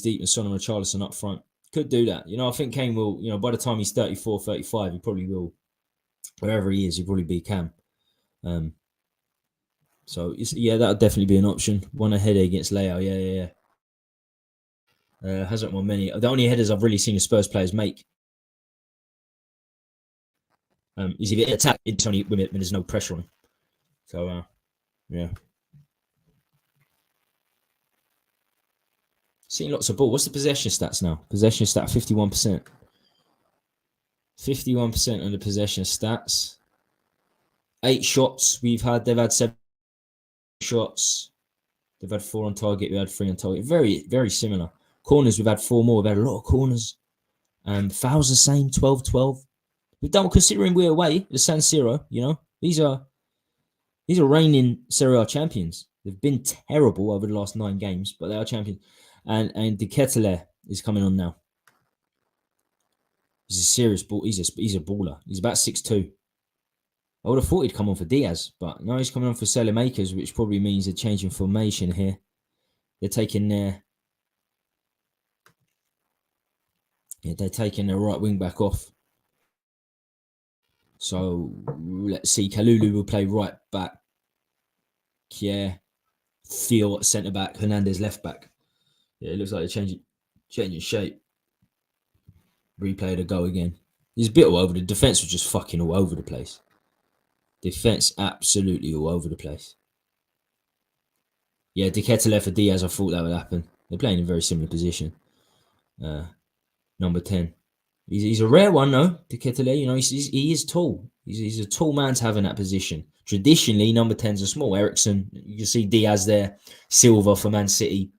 deep and Son and Richarlison up front. Could do that. I think Kane will, by the time he's 34, 35, he probably will, wherever he is, he'll probably be Cam. So, that'll definitely be an option. One ahead against Leo. Yeah. Hasn't won many. The only headers I've really seen the Spurs players make is if it attack, it's only when there's no pressure on. So, yeah. Seeing lots of ball. What's the possession stats now? Possession stat 51%. 51% on the possession stats. 8 shots they've had 7 shots. They've had 4 on target. We had 3 on target. Very, very similar. Corners, we've had 4 more. We've had a lot of corners. Fouls the same, 12-12. We've done, considering we're away, the San Siro, these are reigning Serie A champions. They've been terrible over the last 9 games, but they are champions. And De Ketelaere is coming on now. He's a serious ball. He's a baller. He's about 6'2". I would have thought he'd come on for Diaz, but no, he's coming on for Selemakers, which probably means they're changing formation here. They're taking their right wing back off. So let's see. Kalulu will play right back. Yeah. Theo at centre back. Hernandez left back. Yeah, it looks like they're changing shape. Replay the goal again. He's a bit all over. The defence was just fucking all over the place. Defence absolutely all over the place. Yeah, De Ketelaere for Diaz, I thought that would happen. They're playing in a very similar position. Number 10. He's a rare one, though, De Ketelaere. He is tall. He's a tall man to have in that position. Traditionally, number 10s are small. Ericsson, you can see Diaz there. Silva for Man City.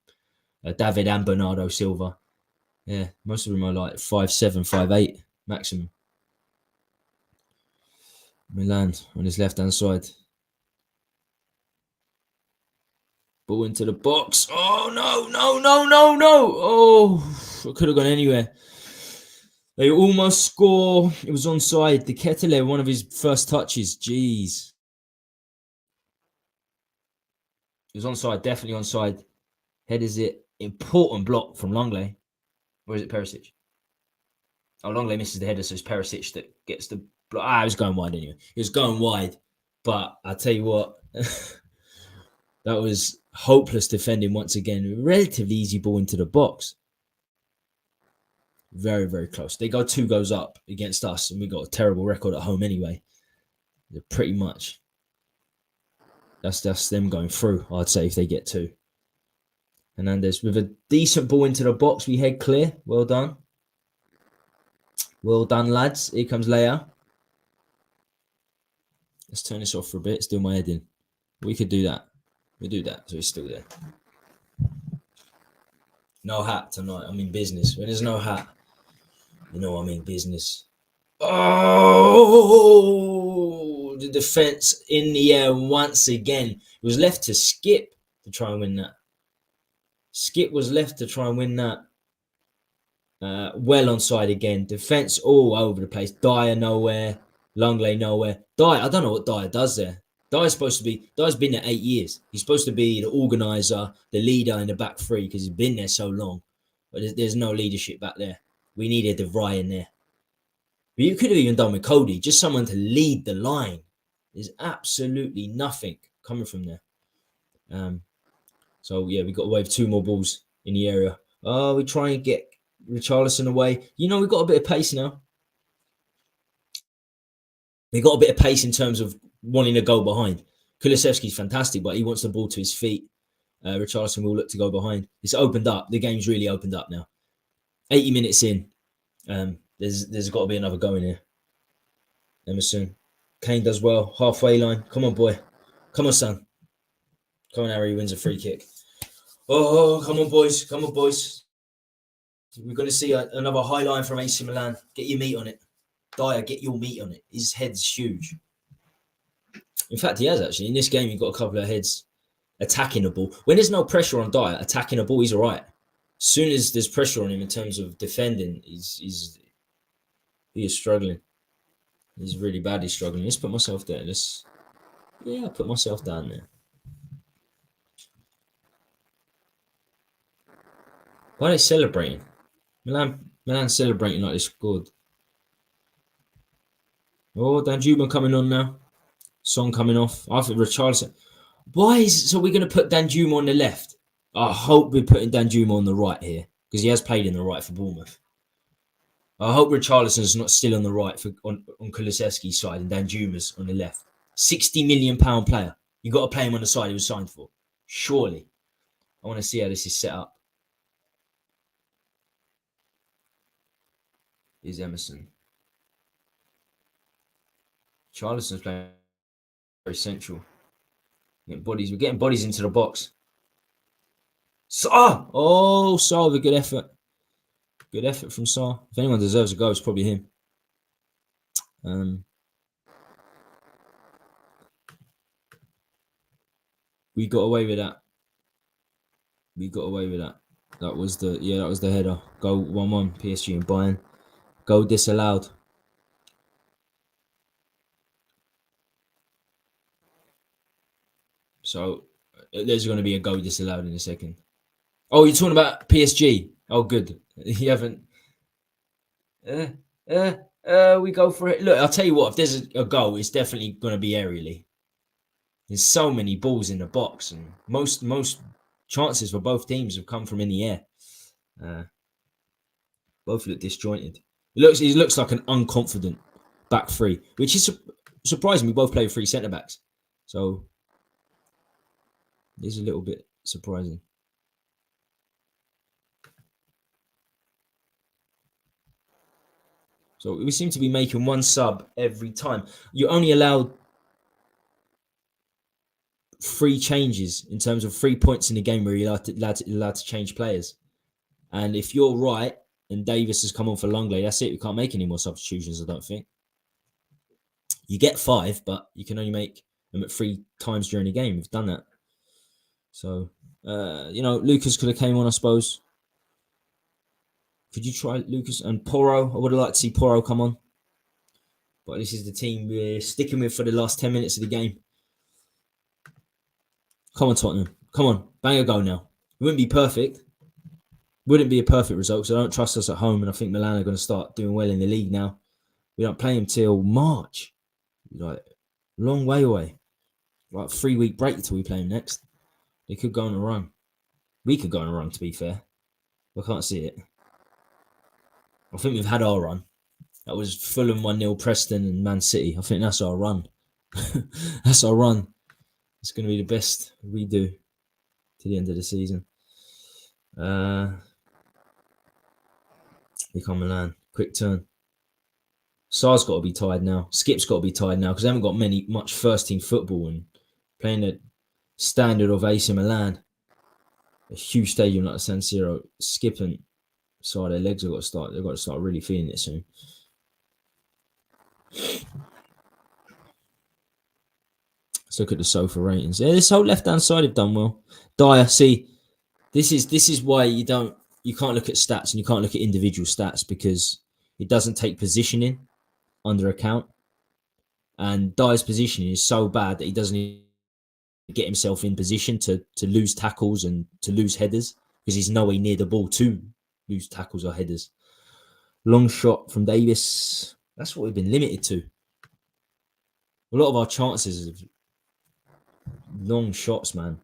David and Bernardo Silva. Yeah, most of them are like 5'7", 5'8", maximum. Milan on his left-hand side. Ball into the box. Oh, no. Oh, it could have gone anywhere. They almost score. It was onside. De Ketelaere, one of his first touches. Jeez. It was onside, definitely onside. Headers it. Important block from Longley. Or is it Perisic? Oh, Longley misses the header, so it's Perisic that gets the block. It was going wide anyway. It was going wide. But I'll tell you what, that was hopeless defending once again. Relatively easy ball into the box. Very, very close. They go 2 goals up against us, and we got a terrible record at home anyway. They're pretty much. That's them going through, I'd say, if they get 2. Hernandez with a decent ball into the box. We head clear. Well done. Well done, lads. Here comes Leia. Let's turn this off for a bit. Still my head in. We could do that. We do that. So it's still there. No hat tonight. I'm in business. When there's no hat, I'm in business. Oh, the defense in the air once again. It was left to Skip to try and win that. Skip was left to try and win that. Well onside again. Defense all over the place. Dyer nowhere. Longley nowhere. Dyer, I don't know what Dyer does there. Dyer's been there 8 years. He's supposed to be the organizer, the leader in the back three because he's been there so long. But there's no leadership back there. We needed De Vrij in there. But you could have even done with Cody, just someone to lead the line. There's absolutely nothing coming from there. So, yeah, we got away with 2 more balls in the area. Oh, we try and get Richarlison away. We've got a bit of pace now. We've got a bit of pace in terms of wanting to go behind. Kulusevski's fantastic, but he wants the ball to his feet. Richarlison will look to go behind. It's opened up. The game's really opened up now. 80 minutes in. There's got to be another go in here. Emerson. Kane does well. Halfway line. Come on, boy. Come on, son. Come on, Harry wins a free kick. Oh, come on, boys. Come on, boys. We're going to see another high line from AC Milan. Get your meat on it. Dyer, get your meat on it. His head's huge. In fact, he has actually. In this game, you've got a couple of heads attacking the ball. When there's no pressure on Dyer, attacking the ball, he's all right. As soon as there's pressure on him in terms of defending, he is struggling. He's really badly struggling. Let's put myself there. I'll put myself down there. Why are they celebrating? Milan celebrating like they scored. Oh, Danjuma coming on now. Song coming off. I think Richarlison. So we're going to put Danjuma on the left? I hope we're putting Danjuma on the right here because he has played in the right for Bournemouth. I hope Richarlison's not still on the right on Kulusevski's side and Danjuma's on the left. £60 million player. You've got to play him on the side he was signed for. Surely. I want to see how this is set up. Here's Emerson. Charlison's playing very central. We're getting bodies into the box. Sarr! Oh, Sarr with a good effort. Good effort from Sarr. If anyone deserves a goal, it's probably him. We got away with that. That was the header. Goal 1-1, PSG and Bayern. Goal disallowed. So there's going to be a goal disallowed in a second. Oh, you're talking about PSG. Oh, good. You haven't. We go for it. Look, I'll tell you what. If there's a goal, it's definitely going to be aerially. There's so many balls in the box, and most chances for both teams have come from in the air. Both look disjointed. He looks like an unconfident back three, which is surprising. We both play three centre backs, so it's a little bit surprising. So we seem to be making one sub every time. You're only allowed 3 changes in terms of 3 points in the game where you're allowed to change players. And if you're right and Davis has come on for Longley, that's it. We can't make any more substitutions, I don't think. You get 5, but you can only make them at 3 times during the game. We've done that. So, Lucas could have came on, I suppose. Could you try Lucas and Porro? I would have liked to see Porro come on. But this is the team we're sticking with for the last 10 minutes of the game. Come on, Tottenham. Come on. Bang a goal now. It wouldn't be perfect. Wouldn't be a perfect result, so I don't trust us at home, and I think Milan are going to start doing well in the league now. We don't play them till March. Like, long way away. Like, 3-week break till we play them next. They could go on a run. We could go on a run, to be fair. I can't see it. I think we've had our run. That was Fulham 1-0, Preston and Man City. I think that's our run. That's our run. It's going to be the best we do to the end of the season. Here come Milan. Quick turn. Sarr's got to be tired now. Skip's got to be tired now because they haven't got much first-team football and playing the standard of AC Milan. A huge stadium like the San Siro. Skip and Sarr, their legs have got to start. They've got to start really feeling it soon. Let's look at the sofa ratings. Yeah, this whole left-hand side have done well. Dyer, see, this is why you can't look at stats and you can't look at individual stats because it doesn't take positioning under account. And Dyer's positioning is so bad that he doesn't even get himself in position to lose tackles and to lose headers because he's nowhere near the ball to lose tackles or headers. Long shot from Davis. That's what we've been limited to. A lot of our chances of long shots, man.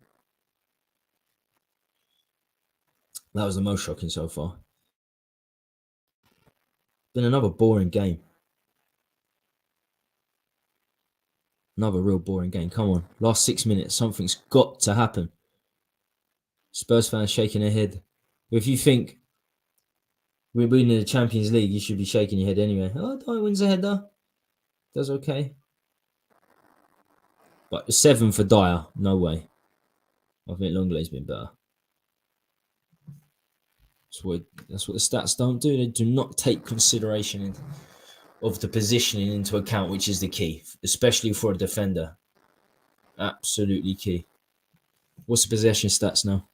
That was the most shocking so far. Been another boring game. Another real boring game. Come on. Last 6 minutes. Something's got to happen. Spurs fans shaking their head. If you think We're winning the Champions League. You should be shaking your head anyway. Oh, Dyer wins a header. Does okay. But 7 for Dyer. No way. I think Lenglet's been better. That's what the stats don't do. They do not take consideration of the positioning into account, which is the key, especially for a defender. Absolutely key. What's the possession stats now?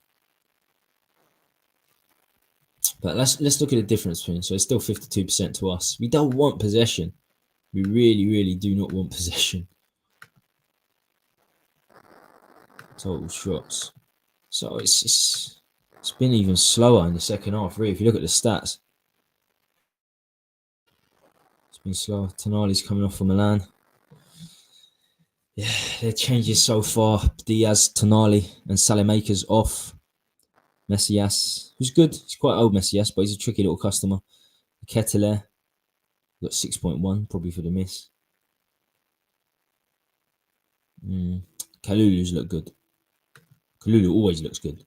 But let's look at the difference between. So it's still 52% to us. We don't want possession. We really, really do not want possession. Total shots. So it's been even slower in the second half, really. If you look at the stats, it's been slower. Tonali's coming off for Milan. Yeah, their changes so far. Diaz, Tonali, and Salamaker's off. Messias, who's good. He's quite old, Messias, but he's a tricky little customer. Ketele, got 6.1, probably for the miss. Kalulu's look good. Kalulu always looks good.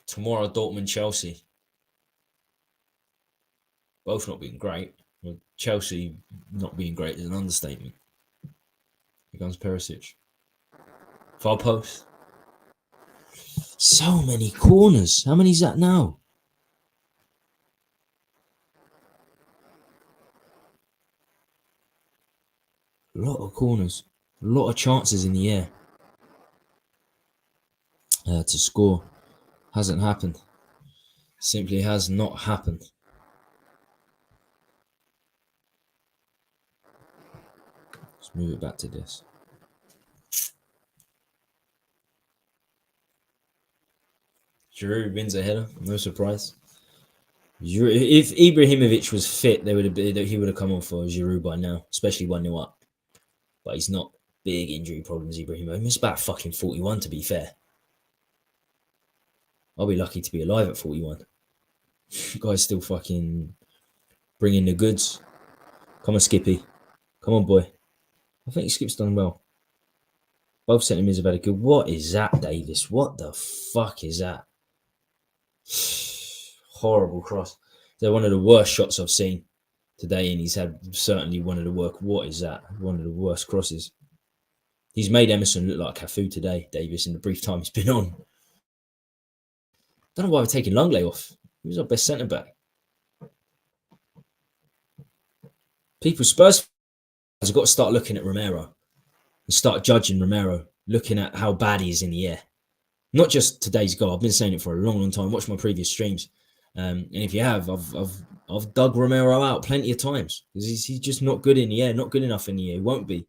Tomorrow, Dortmund, Chelsea. Both not being great. Well, Chelsea not being great is an understatement. Here comes Perisic. Far post. So many corners. How many is that now? A lot of corners. A lot of chances in the air. To score. Hasn't happened. Simply has not happened. Let's move it back to this. Giroud wins a header, no surprise. If Ibrahimovic was fit, he would have come on for Giroud by now, especially 1-0 up. But he's not. Big injury problems, Ibrahimovic. He's about fucking 41, to be fair. I'll be lucky to be alive at 41. Guy's still fucking bringing the goods. Come on, Skippy. Come on, boy. I think Skip's done well. Both centre-mids have had a good... What is that, Davis? What the fuck is that? Horrible cross. They're one of the worst shots I've seen today, and he's had certainly one of the worst... What is that? One of the worst crosses. He's made Emerson look like Cafu today, Davis, in the brief time he's been on. Don't know why we're taking Lenglet off. He was our best centre-back. Spurs fans have got to start looking at Romero and start judging Romero, looking at how bad he is in the air. Not just today's goal. I've been saying it for a long, long time. Watch my previous streams. And if you have, I've dug Romero out plenty of times. Because he's just not good in the air, not good enough in the air. He won't be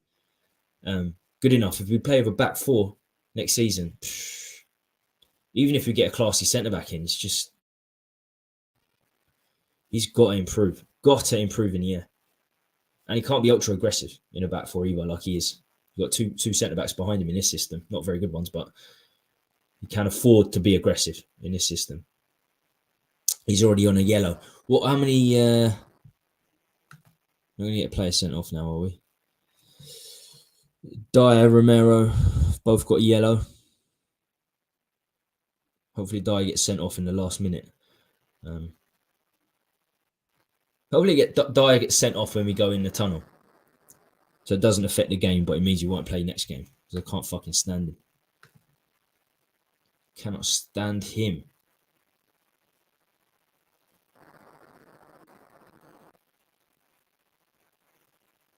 good enough. If we play with a back four next season, even if we get a classy centre-back in, it's just... He's got to improve. Got to improve in the air. And he can't be ultra-aggressive in a back four either, like he is. You've got two centre-backs behind him in this system. Not very good ones, but he can afford to be aggressive in this system. He's already on a yellow. How many... We're going to get a player sent off now, are we? Dyer, Romero, both got a yellow. Hopefully Dyer gets sent off in the last minute. Hopefully Dyer gets sent off when we go in the tunnel. So it doesn't affect the game, but it means you won't play next game. Because I can't fucking stand him. Cannot stand him.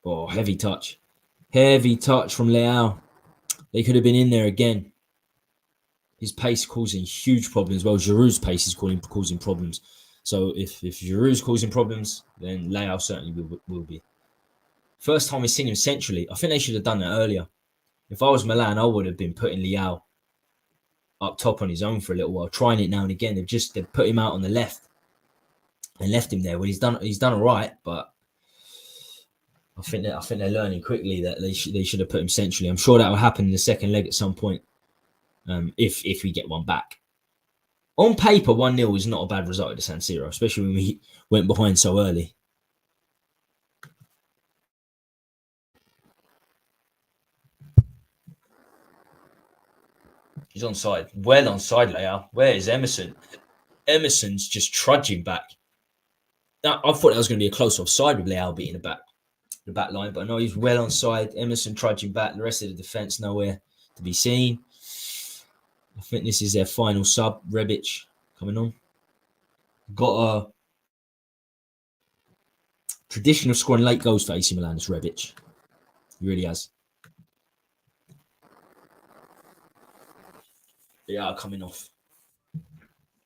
Oh, heavy touch. Heavy touch from Leao. They could have been in there again. His pace causing huge problems. Well, Giroud's pace is causing problems. So if Giroud's causing problems, then Leao certainly will be. First time we've seen him centrally. I think they should have done that earlier. If I was Milan, I would have been putting Leao up top on his own for a little while, trying it now and again. They've put him out on the left and left him there. Well, he's done all right, but I think they're learning quickly that they should have put him centrally. I'm sure that will happen in the second leg at some point, if we get one back. On paper, 1-0 is not a bad result at the San Siro, especially when we went behind so early. He's onside. Well onside, Leao. Where is Emerson? Emerson's just trudging back. Now, I thought that was going to be a close offside with Leao beating the back line, but no, he's well onside. Emerson trudging back. The rest of the defence nowhere to be seen. I think this is their final sub. Rebic coming on. Got a tradition of scoring late goals for AC Milan. This Rebic. He really has. Yeah, coming off.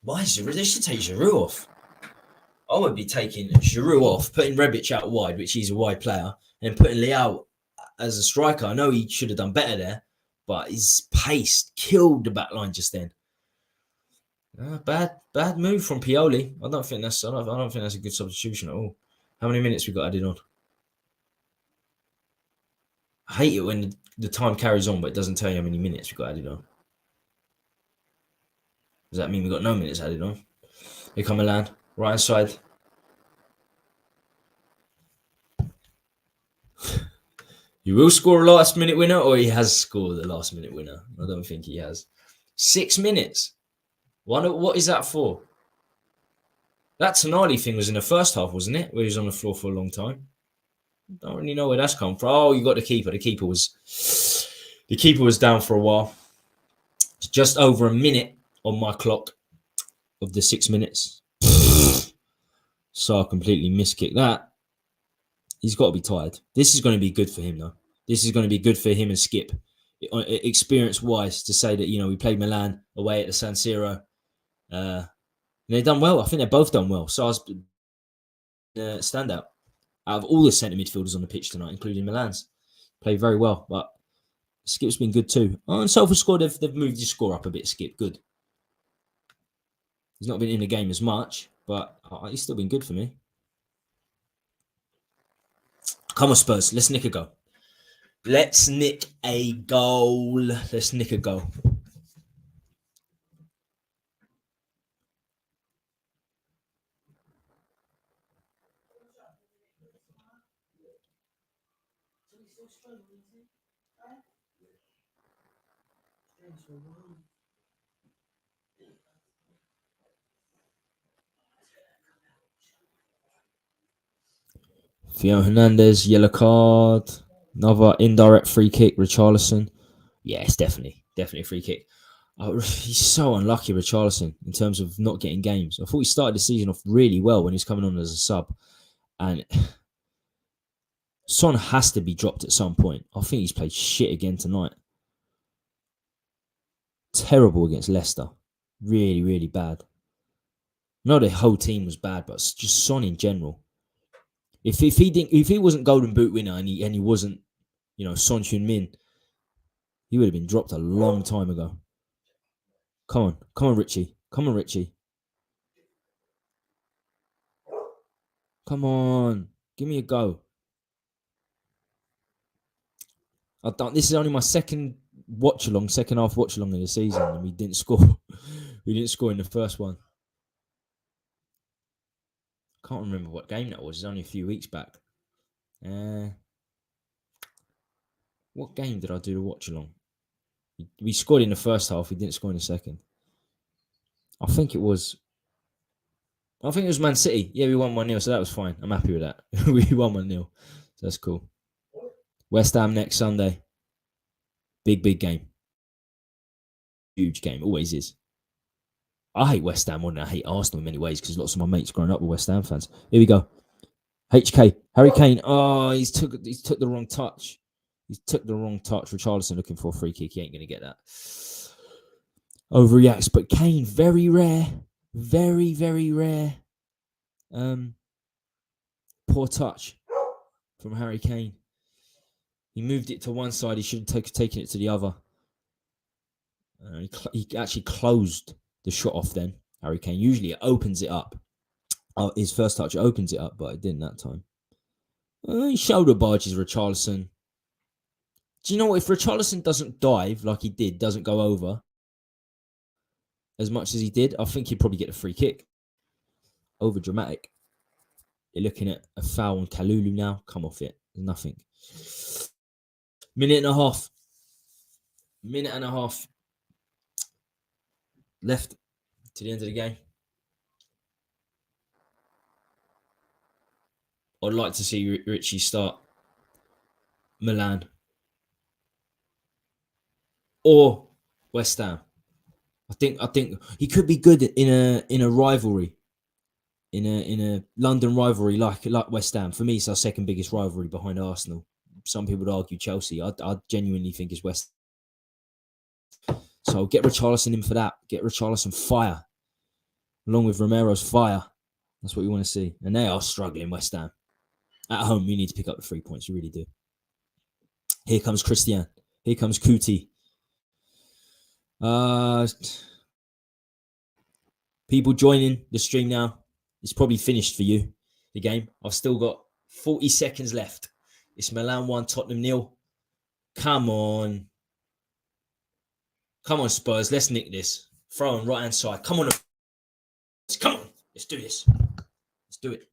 Why is Giroud? They should take Giroud off. I would be taking Giroud off, putting Rebic out wide, which he's a wide player, and putting Leao as a striker. I know he should have done better there, but his pace killed the back line just then. Bad move from Pioli. I don't think that's a good substitution at all. How many minutes we got added on? I hate it when the time carries on, but it doesn't tell you how many minutes we got added on. Does that mean we got no minutes added on? Here come Milan, right hand side. He will score a last minute winner, or he has scored the last minute winner. I don't think he has. 6 minutes. What is that for? That Tonali thing was in the first half, wasn't it? Where he was on the floor for a long time. Don't really know where that's come from. Oh, you got the keeper. The keeper was down for a while. It's just over a minute on my clock of the 6 minutes. So I completely miskicked that. He's got to be tired. This is going to be good for him, though. This is going to be good for him and Skip, experience-wise, to say that, we played Milan away at the San Siro. And they've done well. I think they've both done well. Sar's standout out of all the centre midfielders on the pitch tonight, including Milan's. Played very well, but Skip's been good too. And Salford scored. They've moved his score up a bit, Skip. Good. He's not been in the game as much, but he's still been good for me. Come on, Spurs. Let's nick a goal. Let's nick a goal. Let's nick a goal. Theo Hernandez, yellow card. Another indirect free kick, Richarlison. Yeah, it's definitely a free kick. He's so unlucky, Richarlison, in terms of not getting games. I thought he started the season off really well when he was coming on as a sub. And Son has to be dropped at some point. I think he's played shit again tonight. Terrible against Leicester. Really, really bad. Not the whole team was bad, but just Son in general. If he wasn't Golden Boot winner and he wasn't, Son Heung-Min, he would have been dropped a long time ago. Come on, Richie. Come on, give me a go. This is only my second half watch along of the season, and we didn't score. We didn't score in the first one. Can't remember what game that was. It's only a few weeks back. What game did I do the watch along? We scored in the first half. We didn't score in the second. I think it was Man City. Yeah, we won 1-0, so that was fine. I'm happy with that. We won 1-0. So that's cool. West Ham next Sunday. Big game. Huge game. Always is. I hate West Ham more than I hate Arsenal in many ways because lots of my mates growing up were West Ham fans. Here we go. HK. Harry Kane. Oh, he's took the wrong touch. Richarlison looking for a free kick. He ain't going to get that. Overreacts. But Kane, very rare. Very, very rare. Poor touch from Harry Kane. He moved it to one side. He should have taken it to the other. He actually closed the shot off then, Harry Kane. Usually it opens it up. His first touch opens it up, but it didn't that time. He shoulder barges Richarlison. Do you know what? If Richarlison doesn't dive like he did, doesn't go over as much as he did, I think he'd probably get a free kick. Over dramatic. You're looking at a foul on Kalulu now. Come off it. There's nothing. Minute and a half. left to the end of the game. I'd like to see Richie start Milan or West Ham. I think he could be good in a rivalry, in a London rivalry like West Ham. For me, it's our second biggest rivalry behind Arsenal. Some people would argue Chelsea. I genuinely think it's West Ham. So get Richarlison in for that. Get Richarlison fire, along with Romero's fire. That's what you want to see. And they are struggling, West Ham. At home, you need to pick up the 3 points. You really do. Here comes Christian. Here comes Kuti. People joining the stream now. It's probably finished for you, the game. I've still got 40 seconds left. It's Milan 1, Tottenham 0. Come on. Come on, Spurs. Let's nick this. Throw on right-hand side. Come on. Come on. Let's do this. Let's do it.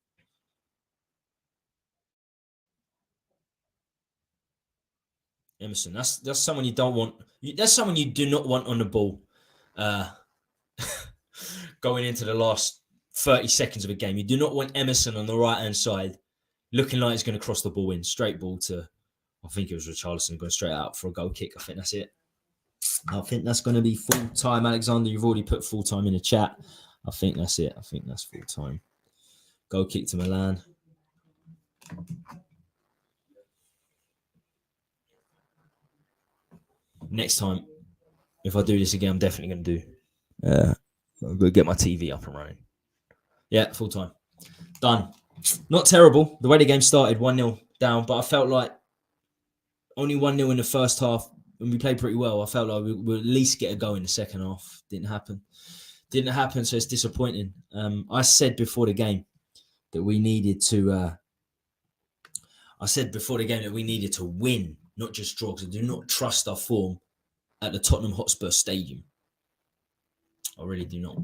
Emerson. That's someone you don't want. That's someone you do not want on the ball. Going into the last 30 seconds of a game. You do not want Emerson on the right-hand side looking like he's going to cross the ball in. Straight ball to, I think it was Richarlison going straight out for a goal kick. I think that's it. I think that's going to be full-time. Alexander, you've already put full-time in the chat. I think that's it. I think that's full-time. Goal kick to Milan. Next time, if I do this again, I'm definitely going to do... I'm going to get my TV up and running. Yeah, full time. Done. Not terrible. The way the game started, 1-0 down, but I felt like only 1-0 in the first half, and we played pretty well. I felt like we would at least get a go in the second half. Didn't happen, so it's disappointing. I said before the game that we needed to... win, not just draw, because I do not trust our form at the Tottenhamhotspurstadium. I really do not.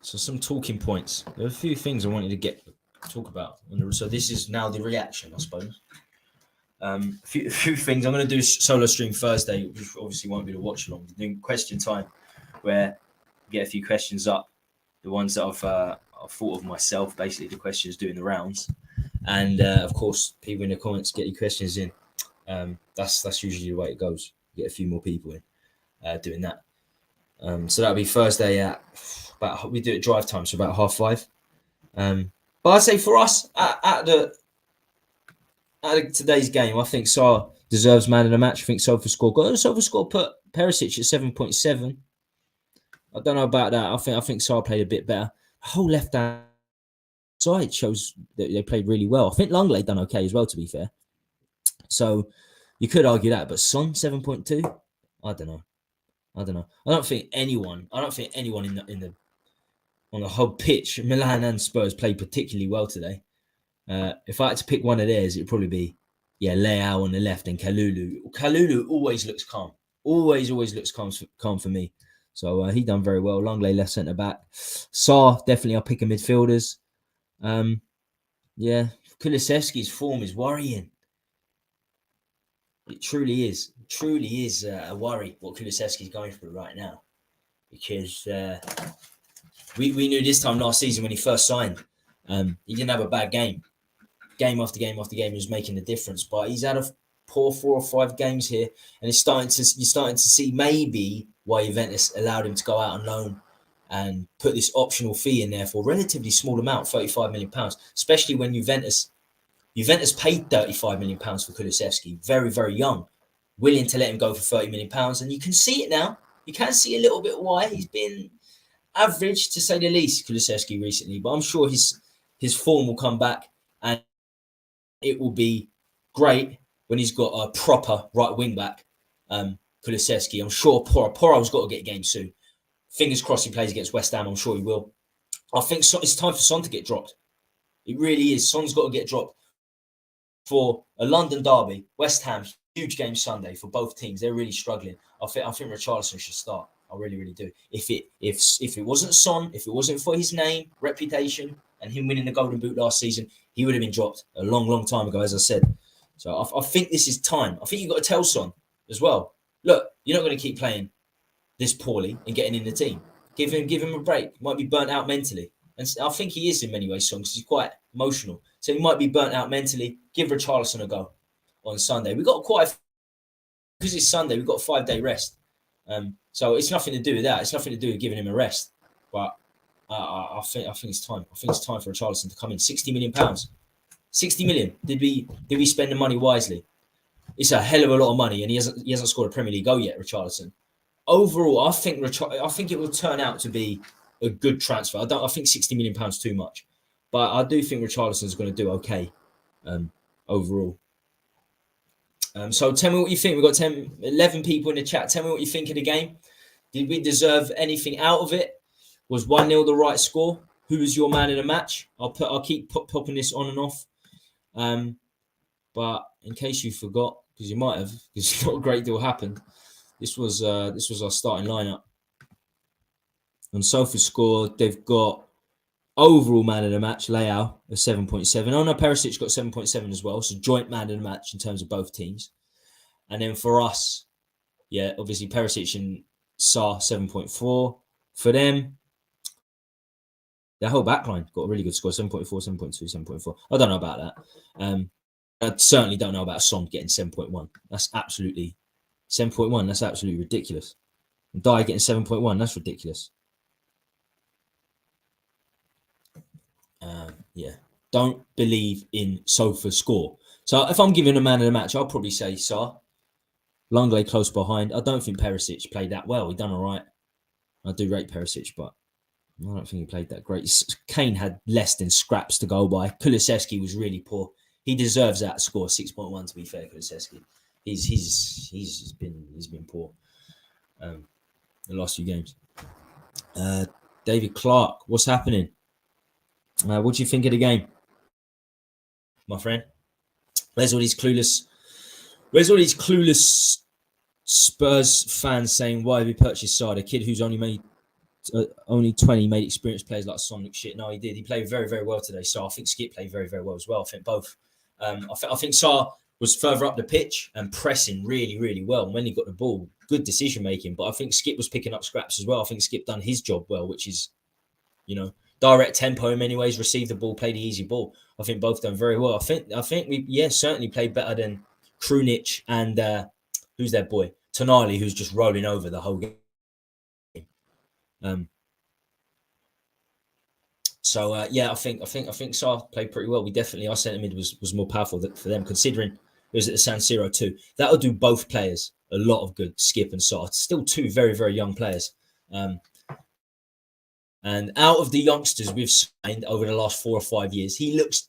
So some talking points. There are a few things I wanted to talk about. So this is now the reaction, I suppose. A few things. I'm going to do solo stream Thursday, which obviously won't be the watch along. We're doing question time, where we get a few questions up. The ones that I've thought of myself, basically the questions doing the rounds. And of course, people in the comments get your questions in. That's usually the way it goes. Get a few more people in doing that. So that'll be Thursday at about, we do it drive time, so about 5:30. But I'd say for us at today's game, I think Saar deserves man of the match. I think SofaScore put Perisic at 7.7. I don't know about that. I think Saar played a bit better. The whole left hand side shows that they played really well. I think Langley done okay as well, to be fair. So you could argue that, but Son 7.2. I don't know. I don't think anyone on the whole pitch, Milan and Spurs played particularly well today. If I had to pick one of theirs, it'd probably be Leao on the left and Kalulu. Kalulu always looks calm. Always looks calm for me. So he done very well. Langley left centre back. Saar definitely I'll pick a midfielders. Kulusevski's form is worrying. It truly is. A worry what Kulusevski's going through right now, because we knew this time last season when he first signed, he didn't have a bad game. Game after game after game, he was making a difference. But he's had a poor 4 or 5 games here, and you're starting to see maybe why Juventus allowed him to go out on loan and put this optional fee in there for a relatively small amount, £35 million, especially when Juventus paid £35 million for Kulusevski, very, very young, willing to let him go for £30 million. And you can see it now. You can see a little bit why. He's been average, to say the least, Kulusevski recently. But I'm sure his form will come back, and it will be great when he's got a proper right wing back, Kulusevski. I'm sure Poro's got to get a game soon. Fingers crossed he plays against West Ham. I'm sure he will. I think it's time for Son to get dropped. It really is. Son's got to get dropped for a London derby. West Ham, huge game Sunday for both teams. They're really struggling. I think Richarlison should start. I really, really do. If it wasn't Son, if it wasn't for his name, reputation, and him winning the Golden Boot last season, he would have been dropped a long, long time ago, as I said. So I think this is time. I think you've got to tell Son as well. look, you're not going to keep playing this poorly and getting in the team. Give him a break. Might be burnt out mentally. And I think he is in many ways, Son, because he's quite emotional. So he might be burnt out mentally. Give Richarlison a go on Sunday. We've got because it's Sunday, we've got a 5-day rest. So it's nothing to do with that. It's nothing to do with giving him a rest. But I think it's time. I think it's time for Richarlison to come in. £60 million. 60 million. Did we spend the money wisely? It's a hell of a lot of money, and he hasn't scored a Premier League goal yet, Richarlison. Overall, I think it will turn out to be a good transfer. I think £60 million too much, but I do think Richarlison is going to do okay overall. So tell me what you think. We've got 11 people in the chat. Tell me what you think of the game. Did we deserve anything out of it? Was 1-0 the right score? Who was your man in the match? I'll keep popping this on and off. But in case you forgot, because you might have, because not a great deal happened. This was our starting lineup. On SofaScore, they've got overall man of the match, Leao, a 7.7. Oh no, Perisic got 7.7 as well. So joint man of the match in terms of both teams. And then for us, yeah, obviously Perisic and Sarr 7.4. For them, their whole backline got a really good score, 7.4, 7.2, 7.4. I don't know about that. I certainly don't know about Son getting 7.1. That's absolutely 7.1. That's absolutely ridiculous. And Dyer getting 7.1. That's ridiculous. Yeah. Don't believe in SofaScore. So if I'm giving a man of the match, I'll probably say Sarr. Langley close behind. I don't think Perisic played that well. He done all right. I do rate Perisic, but I don't think he played that great. Kane had less than scraps to go by. Kulusevski was really poor. He deserves that score, 6.1. To be fair, Kulusevski. He's been poor the last few games. David Clark, what's happening? What do you think of the game, my friend? Where's all these clueless Spurs fans saying why have we purchased Sarr? A kid who's only 20 made experienced players like Sonic shit. No, he did. He played very, very well today. So I think Skip played very, very well as well. I think both. I think Sarr was further up the pitch and pressing really, really well. And when he got the ball, good decision making. But I think Skip was picking up scraps as well. I think Skip done his job well, which is, direct tempo in many ways, received the ball, played the easy ball. I think both done very well. I think we certainly played better than Krunic and who's their boy? Tonali, who's just rolling over the whole game. I think Sarr played pretty well. Our centre mid was more powerful for them, considering it was at the San Siro too. That'll do both players a lot of good. Skip and Sarr, still two very, very young players. And out of the youngsters we've signed over the last 4 or 5 years, he looks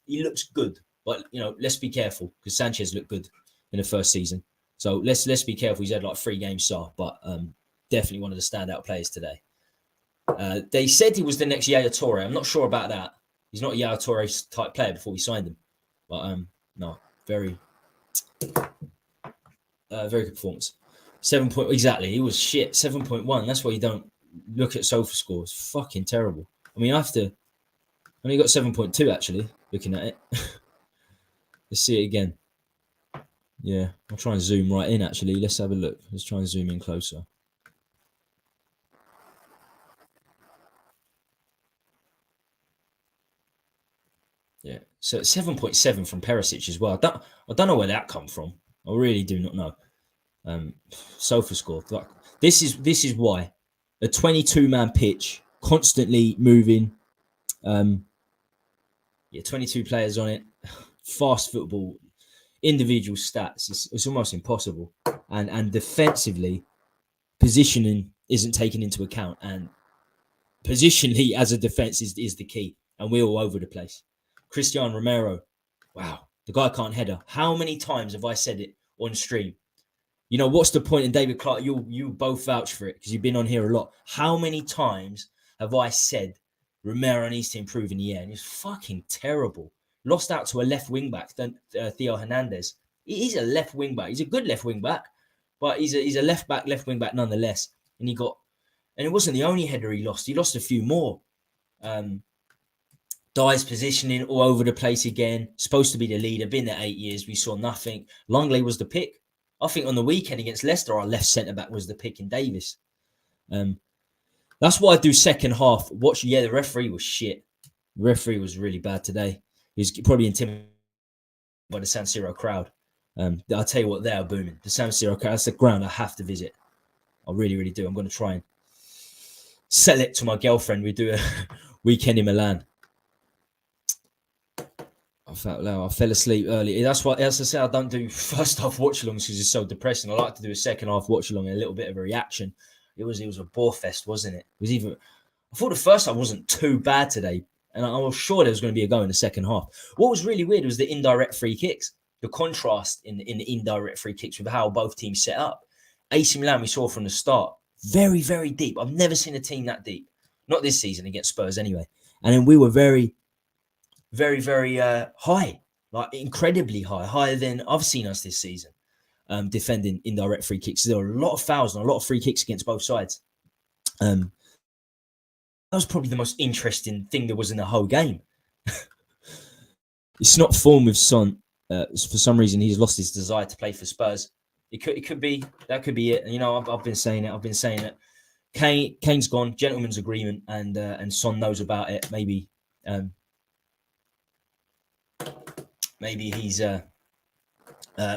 good. But let's be careful because Sanchez looked good in the first season. So let's be careful. He's had like 3 games, Sarr, but definitely one of the standout players today. They said he was the next Yaya Toure. I'm not sure about that. He's not a Yaya Toure type player before we signed him. But no, very good performance. 7 point exactly. He was shit. 7.1. That's why you don't look at SofaScore. It's fucking terrible. I mean, I only got 7.2 actually. Looking at it. Let's see it again. Yeah, I'll try and zoom right in actually. Let's have a look. Let's try and zoom in closer. Yeah, so 7.7 from Perisic as well. I don't know where that come from. I really do not know. SofaScore. This is why a 22-man pitch, constantly moving. 22 players on it. Fast football, individual stats. It's almost impossible. And defensively, positioning isn't taken into account. And positionally, as a defense, is the key. And we're all over the place. Cristiano Romero, wow, the guy can't header. How many times have I said it on stream? What's the point in David Clark? You both vouch for it because you've been on here a lot. How many times have I said Romero needs to improve in the air? And he's fucking terrible. Lost out to a left wing back, Theo Hernandez. He's a left wing back. He's a good left wing back, but he's a left wing back nonetheless. And it wasn't the only header he lost. He lost a few more. Dyer's positioning all over the place again. Supposed to be the leader. Been there 8 years. We saw nothing. Langley was the pick. I think on the weekend against Leicester, our left centre-back was the pick in Davis. That's why I do second half. The referee was shit. The referee was really bad today. He was probably intimidated by the San Siro crowd. I'll tell you what, they are booming. The San Siro crowd, that's the ground I have to visit. I really, really do. I'm going to try and sell it to my girlfriend. We do a weekend in Milan. I fell asleep early. That's why, as I say, I don't do first half watch-alongs because it's so depressing. I like to do a second half watch-along and a little bit of a reaction. It was a bore fest, wasn't it? I thought the first half wasn't too bad today, and I was sure there was going to be a go in the second half. What was really weird was the indirect free kicks. The contrast in the indirect free kicks with how both teams set up. AC Milan, we saw from the start, very, very deep. I've never seen a team that deep. Not this season against Spurs anyway. And then we were very, very, very high, like incredibly high, higher than I've seen us this season, defending indirect free kicks. There were a lot of fouls and a lot of free kicks against both sides. That was probably the most interesting thing there was in the whole game. It's not form with Son. For some reason, he's lost his desire to play for Spurs. It could be it. You know, I've been saying it. Kane's gone, gentleman's agreement, and Son knows about it. Maybe he's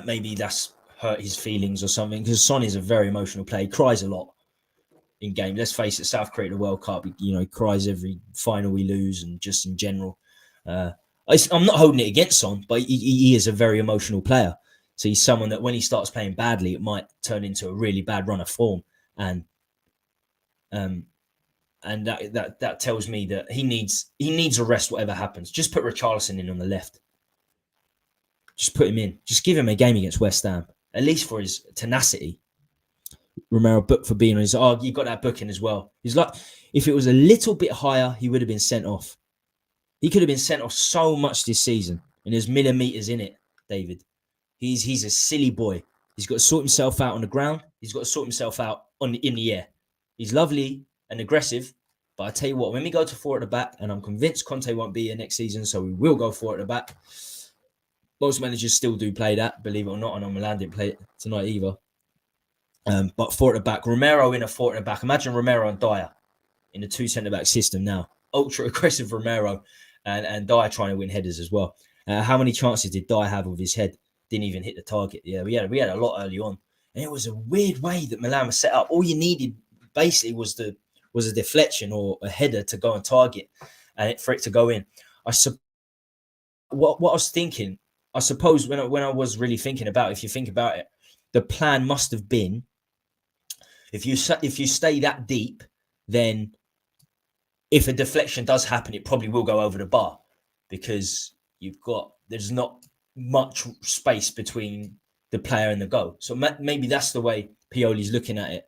maybe that's hurt his feelings or something. Because Son is a very emotional player. He cries a lot in game. Let's face it, South Korea, the World Cup. He cries every final we lose, and just in general. I'm not holding it against Son, but he is a very emotional player. So he's someone that when he starts playing badly, it might turn into a really bad run of form. And that tells me that he needs a rest, whatever happens. Just put Richarlison in on the left. Just put him in. Just give him a game against West Ham, at least for his tenacity. Romero booked for being on his... Oh, you got that booking as well. He's like, if it was a little bit higher, he would have been sent off. He could have been sent off so much this season, and there's millimeters in it, David. He's a silly boy. He's got to sort himself out on the ground. He's got to sort himself out in the air. He's lovely and aggressive, but I tell you what, when we go to 4 at the back, and I'm convinced Conte won't be here next season, so we will go 4 at the back. Most managers still do play that, believe it or not. I know Milan didn't play it tonight either. But 4 at the back, Romero in a 4 at the back. Imagine Romero and Dyer in the 2 centre-back system now. Ultra aggressive Romero and Dyer trying to win headers as well. How many chances did Dyer have with his head? Didn't even hit the target. Yeah, we had a lot early on, and it was a weird way that Milan was set up. All you needed basically was a deflection or a header to go on target, and for it to go in. What I was thinking, I suppose when I was really thinking about, if you think about it, the plan must have been, if you stay that deep, then if a deflection does happen, it probably will go over the bar, because there's not much space between the player and the goal. So maybe that's the way Pioli's looking at it.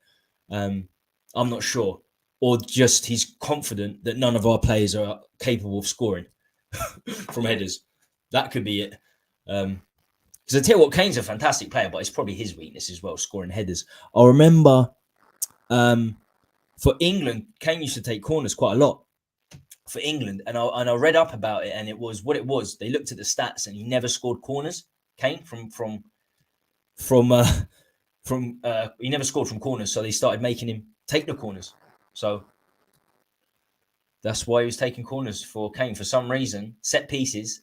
I'm not sure. Or just he's confident that none of our players are capable of scoring from headers. That could be it. Because I tell you what, Kane's a fantastic player, but it's probably his weakness as well, scoring headers. I remember for England, Kane used to take corners quite a lot for England, and I read up about it, and it was what it was. They looked at the stats, and he never scored corners. Kane he never scored from corners, so they started making him take the corners. So that's why he was taking corners for Kane. For some reason,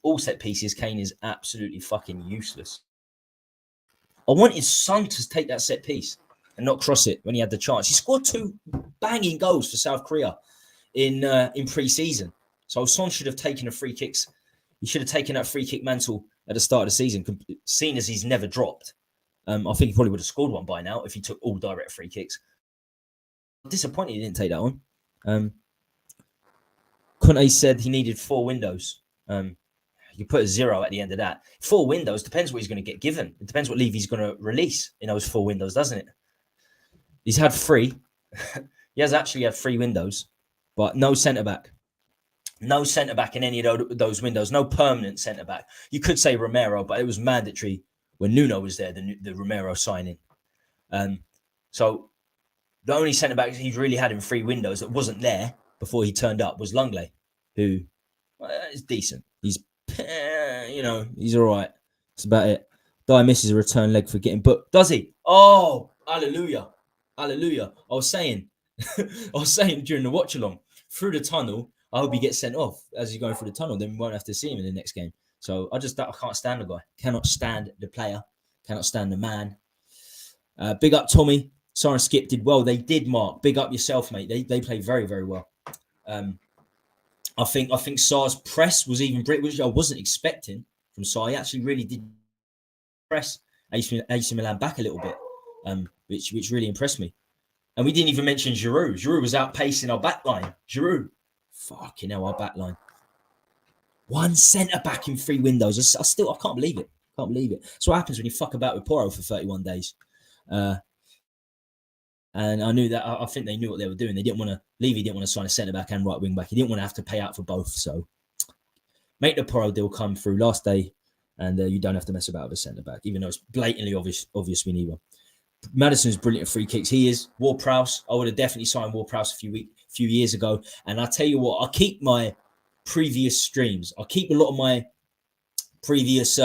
all set pieces, Kane is absolutely fucking useless. I want his son to take that set piece and not cross it when he had the chance. He scored 2 banging goals for South Korea in pre-season. So Son should have taken the free kicks. He should have taken that free kick mantle at the start of the season, seeing as he's never dropped. I think he probably would have scored one by now if he took all direct free kicks. I'm disappointed he didn't take that on. Conte said he needed 4 windows. You put a 0 at the end of that. 4 windows, depends what he's going to get given. It depends what Levy's going to release in those 4 windows, doesn't it? He's had 3. He has actually had 3 windows, but no centre-back. No centre-back in any of those windows. No permanent centre-back. You could say Romero, but it was mandatory when Nuno was there, the Romero signing. So the only centre-back he's really had in 3 windows that wasn't there before he turned up was Longley, who is decent. He's all right. That's about it. Dyer misses a return leg for getting booked. Does he? Oh, hallelujah. Hallelujah. I was saying during the watch along, through the tunnel, I hope he gets sent off as he's going through the tunnel. Then we won't have to see him in the next game. So I can't stand the guy. Cannot stand the player. Cannot stand the man. Big up Tommy. Sarah and Skip did well. They did, Mark. Big up yourself, mate. They played very, very well. I think Sar's press was even great, which I wasn't expecting from Sar. He actually really did press AC Milan back a little bit, which really impressed me. And we didn't even mention Giroud. Giroud was outpacing our backline. Giroud. Fucking hell, our backline. One centre-back in 3 windows. I can't believe it. Can't believe it. That's what happens when you fuck about with Porro for 31 days. And I knew that. I think they knew what they were doing. They didn't want to. Levy didn't want to sign a centre back and right wing back. He didn't want to have to pay out for both. So make the Porro deal come through last day, and you don't have to mess about with a centre back, even though it's blatantly obvious we need one. Maddison's brilliant at free kicks. He is. Ward-Prowse. I would have definitely signed Ward-Prowse a few years ago. And I tell you what, I keep my previous streams. I keep a lot of my previous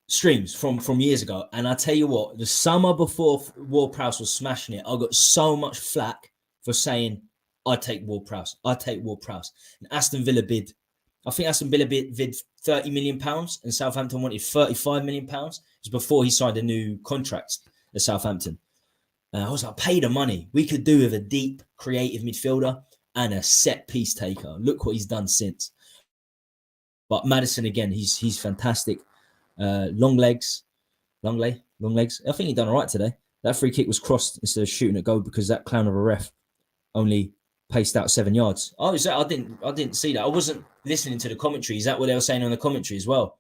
streams from years ago. And I tell you what, the summer before Ward-Prowse was smashing it, I got so much flack for saying, I take Ward-Prowse. And Aston Villa bid 30 million pounds and Southampton wanted 35 million pounds. It was before he signed a new contract at Southampton. I was like, pay the money. We could do with a deep, creative midfielder and a set piece taker. Look what he's done since. But Maddison, again, he's fantastic. Long legs. I think he done all right today. That free kick was crossed instead of shooting at goal because that clown of a ref only paced out 7 yards. Oh, is that? I didn't see that. I wasn't listening to the commentary. Is that what they were saying on the commentary as well?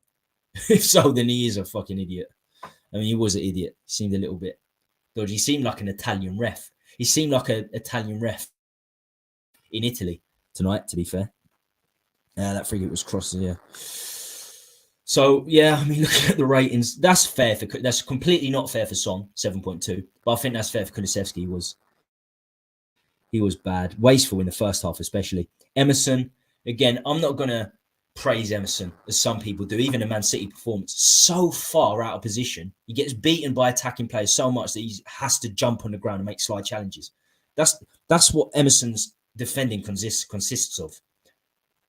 If so, then he is a fucking idiot. I mean, he was an idiot. He seemed a little bit dodgy. He seemed like an Italian ref. He seemed like an Italian ref in Italy tonight, to be fair. That free kick was crossed, yeah. So, yeah, I mean, looking at the ratings, that's fair. That's completely not fair for Son, 7.2. But I think that's fair for Kulusevski. He was bad. Wasteful in the first half, especially. Emerson, again, I'm not going to praise Emerson, as some people do, even a Man City performance. So far out of position. He gets beaten by attacking players so much that he has to jump on the ground and make slide challenges. That's what Emerson's defending consists of.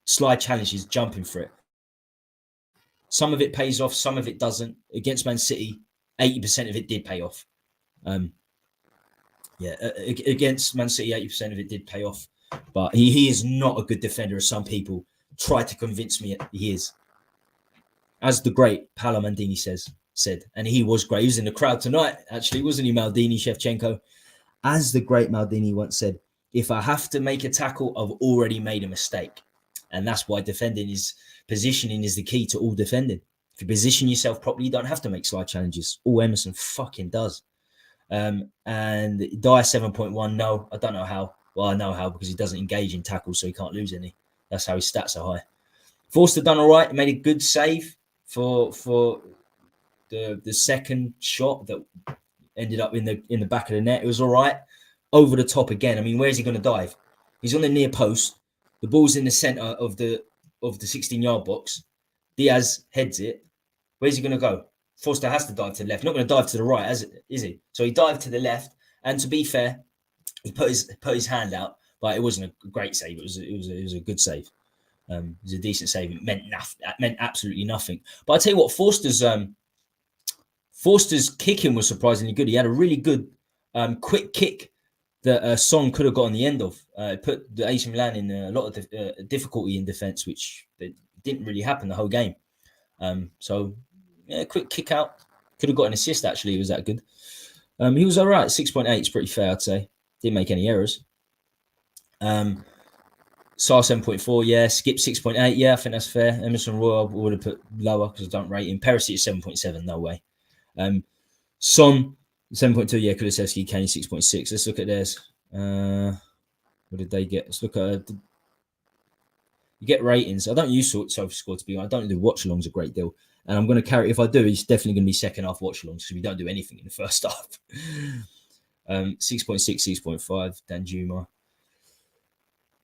Slide challenges, jumping for it. Some of it pays off, some of it doesn't. Against Man City, 80% of it did pay off. Against Man City, 80% of it did pay off. But he is not a good defender, as some people try to convince me he is. As the great Paolo Maldini said, and he was great. He was in the crowd tonight, actually, wasn't he, Maldini, Shevchenko? As the great Maldini once said, if I have to make a tackle, I've already made a mistake. And that's why positioning is the key to all defending. If you position yourself properly, you don't have to make slide challenges. All Emerson fucking does. And Dyer 7.1, no, I don't know how. Well, I know how, because he doesn't engage in tackles, so he can't lose any. That's how his stats are high. Forster done all right. He made a good save for the second shot that ended up in the back of the net. It was all right. Over the top again. I mean, where's he going to dive? He's on the near post. The ball's in the centre of the 16-yard box. Diaz heads it. Where's he going to go? Forster has to dive to the left. Not going to dive to the right, is he? So he dived to the left. And to be fair, he put his hand out, but it wasn't a great save. It was a good save. It was a decent save. It meant nothing. That meant absolutely nothing. But I tell you what, Forster's kicking was surprisingly good. He had a really good quick kick that Son could have got on the end of. It put the AC Milan in a lot of difficulty in defence, which didn't really happen the whole game. So, yeah, quick kick out. Could have got an assist, actually. He was that good. He was all right. 6.8 is pretty fair, I'd say. Didn't make any errors. Sar 7.4, yeah. Skip 6.8, yeah, I think that's fair. Emerson Royal would have put lower because I don't rate him. Perisic is 7.7, no way. Son 7.2, yeah. Kulusevski, Kane 6.6. Let's look at theirs. What did they get? Let's look at you get ratings. I don't use SofaScore to be honest. I don't do watch-alongs a great deal. And I'm going to carry, if I do, it's definitely going to be second half watch-alongs because we don't do anything in the first half. 6.6, 6.5, Danjuma.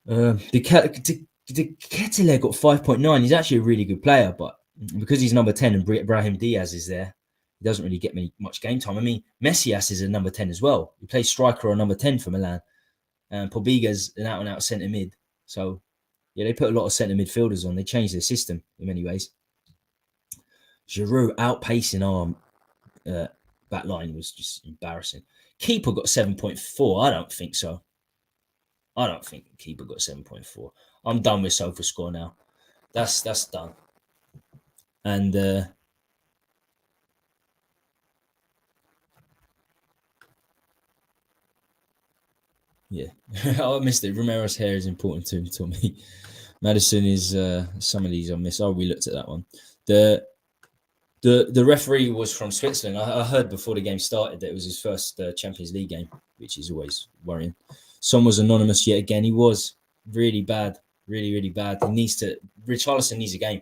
The Ketele got 5.9. He's actually a really good player, but because he's number 10 and Brahim Diaz is there, he doesn't really get much game time. I mean, Messias is a number 10 as well. He plays striker or number 10 for Milan. And Pobiga's an out-and-out centre mid. So, yeah, they put a lot of centre midfielders on. They changed their system in many ways. Giroud outpacing our back line was just embarrassing. Keeper got 7.4. I don't think so. I don't think keeper got 7.4. I'm done with SofaScore now. That's done. And yeah, I missed it. Romero's hair is important to me. Madison is some of these I missed. Oh, we looked at that one. The referee was from Switzerland. I heard before the game started that it was his first Champions League game, which is always worrying. Son was anonymous yet again. He was really bad, really bad. Richarlison needs a game.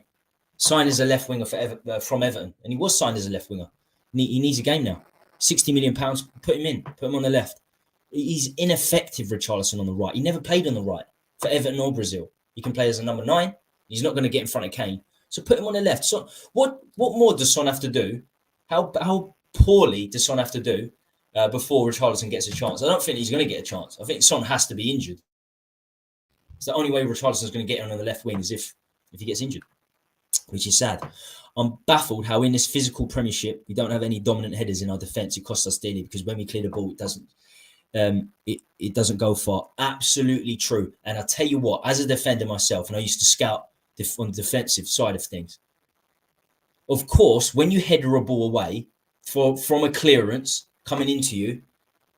Signed as a left winger from Everton, and he was signed as a left winger. He needs a game now. £60 million. Put him in. Put him on the left. He's ineffective, Richarlison, on the right. He never played on the right for Everton or Brazil. He can play as a number 9. He's not going to get in front of Kane. So put him on the left. So what more does Son have to do? How poorly does Son have to do before Richarlison gets a chance? I don't think he's going to get a chance. I think Son has to be injured. It's the only way Richarlison's going to get on the left wing is if he gets injured, which is sad. I'm baffled how in this physical Premiership we don't have any dominant headers in our defence. It costs us dearly because when we clear the ball, it doesn't go far. Absolutely true. And I tell you what, as a defender myself, and I used to scout on the defensive side of things. Of course, when you header a ball away from a clearance coming into you,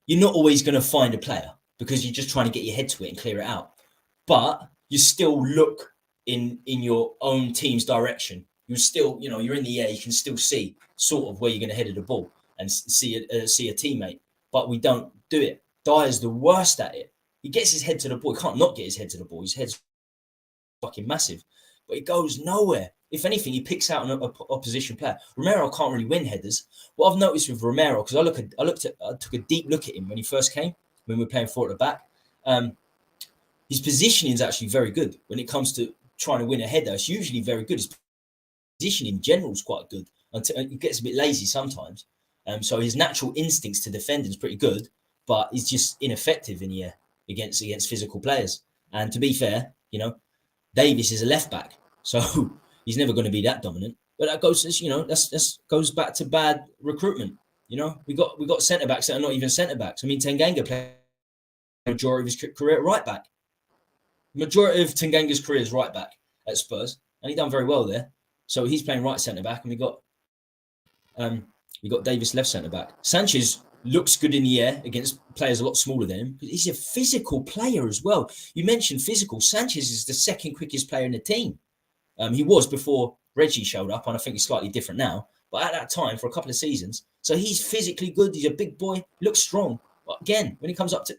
you're not always going to find a player because you're just trying to get your head to it and clear it out. But you still look in your own team's direction. You still, you're in the air. You can still see sort of where you're going to header the ball and see a teammate. But we don't do it. Dyer's the worst at it. He gets his head to the ball. He can't not get his head to the ball. His head's fucking massive. But it goes nowhere. If anything, he picks out an opposition player. Romero can't really win headers. What I've noticed with Romero, because I took a deep look at him when he first came, when we were playing 4 at the back. His positioning is actually very good when it comes to trying to win a header. It's usually very good. His position in general is quite good. Until he gets a bit lazy sometimes. So his natural instincts to defend is pretty good, but he's just ineffective in the air against physical players. And to be fair, Davis is a left back, so he's never going to be that dominant. But that goes, that goes back to bad recruitment. We got centre backs that are not even centre backs. I mean, Tanganga played the majority of his career at right back. The majority of Tanganga's career is right back at Spurs, and he done very well there. So he's playing right centre back, and we got Davis left centre back. Sanchez looks good in the air against players a lot smaller than him. He's a physical player as well. You mentioned physical. Sanchez is the second quickest player in the team. He was before Reggie showed up, and I think he's slightly different now. But at that time, for a couple of seasons, so he's physically good. He's a big boy, looks strong. But again, when he comes up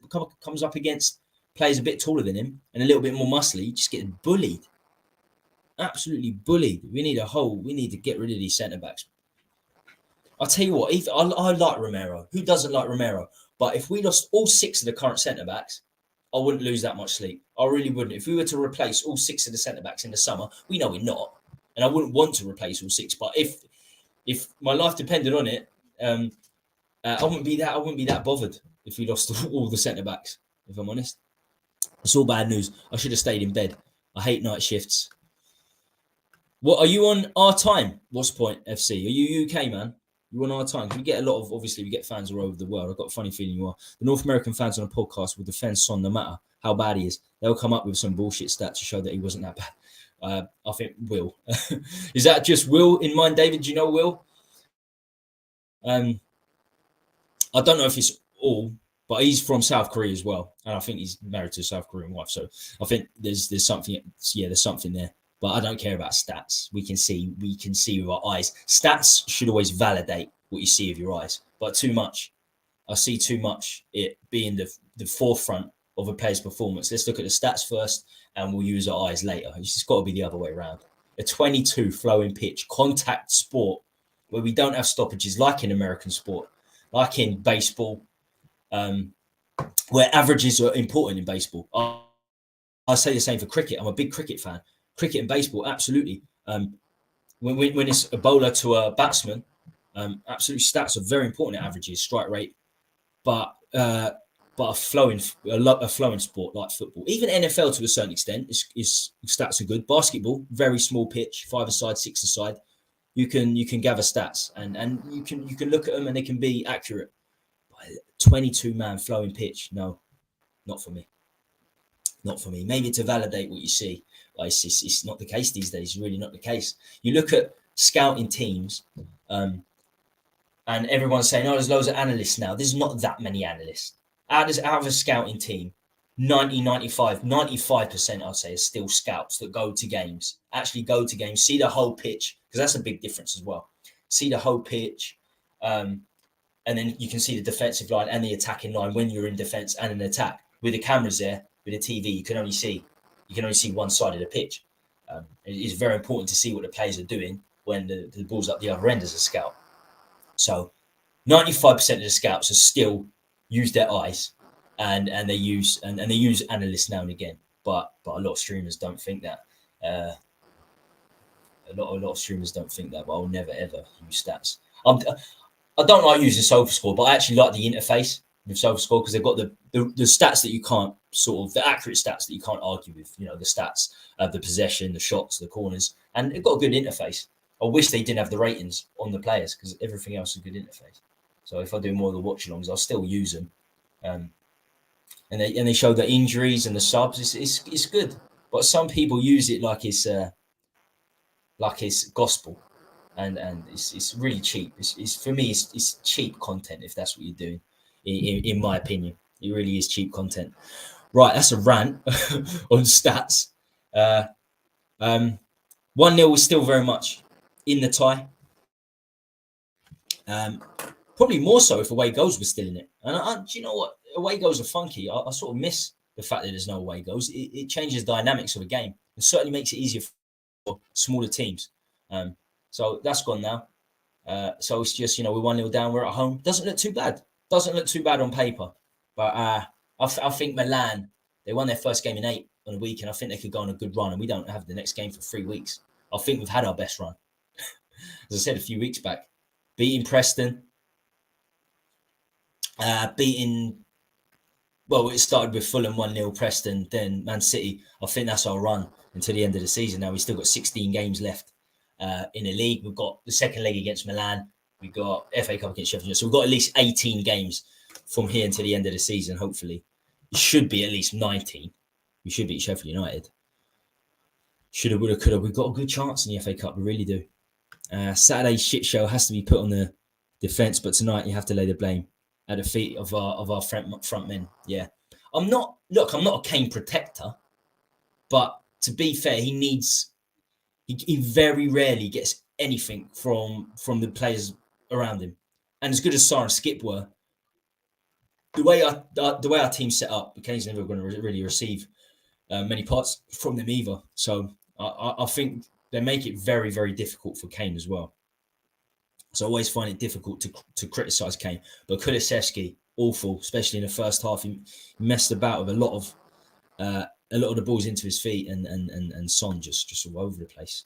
against players a bit taller than him and a little bit more muscly, he just gets bullied. Absolutely bullied. We need to get rid of these centre backs. I'll tell you what, I like Romero. Who doesn't like Romero? But if we lost all 6 of the current centre-backs, I wouldn't lose that much sleep. I really wouldn't. If we were to replace all 6 of the centre-backs in the summer, we know we're not. And I wouldn't want to replace all 6. But if my life depended on it, I wouldn't be that bothered if we lost all the centre-backs, if I'm honest. It's all bad news. I should have stayed in bed. I hate night shifts. What are you on our time? What's the point, FC? Are you UK, man? You on our time? We get we get fans all over the world. I've got a funny feeling you are. The North American fans on a podcast will defend Son no matter how bad he is. They'll come up with some bullshit stats to show that he wasn't that bad. I think Will. Is that just Will in mind, David? Do you know Will? I don't know if it's all, but he's from South Korea as well. And I think he's married to a South Korean wife. So I think there's something, there's something there. But I don't care about stats. We can see with our eyes. Stats should always validate what you see with your eyes. But too much. I see too much it being the forefront of a player's performance. Let's look at the stats first and we'll use our eyes later. It's just got to be the other way around. A 22 flowing pitch, contact sport, where we don't have stoppages like in American sport, like in baseball, where averages are important in baseball. I say the same for cricket. I'm a big cricket fan. Cricket and baseball, absolutely. when it's a bowler to a batsman, absolute stats are very important at averages, strike rate, but a flowing sport like football, even NFL to a certain extent, is stats are good. Basketball, very small pitch, 5-a-side, 6-a-side. You can gather stats and you can look at them and they can be accurate. 22-man flowing pitch, no, not for me. Not for me. Maybe to validate what you see. But it's not the case these days. It's really not the case. You look at scouting teams, and everyone's saying, "Oh, there's loads of analysts now." There's not that many analysts. Out of a scouting team, 95%, I'd say, is still scouts that go to games. Actually go to games, see the whole pitch, because that's a big difference as well. See the whole pitch, and then you can see the defensive line and the attacking line when you're in defense and in attack. With the cameras there, with the TV, you can only see one side of the pitch. It is very important to see what the players are doing when the ball's up the other end as a scout. So 95% of the scouts are still use their eyes and they use analysts now and again. But a lot of streamers don't think that. A lot of streamers don't think that, but I'll never ever use stats. I don't like using SofaScore, but I actually like the interface with SofaScore because they've got the stats that you can't the accurate stats that you can't argue with. You know, the stats of the possession, the shots, the corners, and they've got a good interface. I wish they didn't have the ratings on the players because everything else is a good interface. So if I do more of the watch-alongs, I'll still use them. And they show the injuries and the subs. It's good, but some people use it like it's gospel. And it's really cheap. It's for me, it's cheap content if that's what you're doing. In my opinion, it really is cheap content. Right, that's a rant on stats. 1-0 was still very much in the tie. Probably more so if away goals were still in it. And do you know what? Away goals are funky. I sort of miss the fact that there's no away goals. It changes the dynamics of a game. It certainly makes it easier for smaller teams. So that's gone now. So it's just, we're 1-0 down. We're at home. Doesn't look too bad. Doesn't look too bad on paper. But I think Milan, they won their first game in 8 on the weekend. I think they could go on a good run. And we don't have the next game for 3 weeks. I think we've had our best run. As I said a few weeks back. Beating Preston. It started with Fulham 1-0, Preston, then Man City. I think that's our run until the end of the season. Now we've still got 16 games left in the league. We've got the second leg against Milan. We've got FA Cup against Sheffield United. So we've got at least 18 games from here until the end of the season, hopefully. It should be at least 19. We should beat Sheffield United. Shoulda, woulda, coulda. We've got a good chance in the FA Cup. We really do. Saturday's shit show has to be put on the defence, but tonight you have to lay the blame at the feet of our front men. Yeah. I'm not a Kane protector, but to be fair, he very rarely gets anything from the players around him. And as good as Sarr and Skip were, the way our team's set up, Kane's never going to really receive many parts from them either. So I think they make it very, very difficult for Kane as well. So I always find it difficult to criticise Kane. But Kulusevski, awful, especially in the first half. He messed about with a lot of the balls into his feet and Son just all over the place.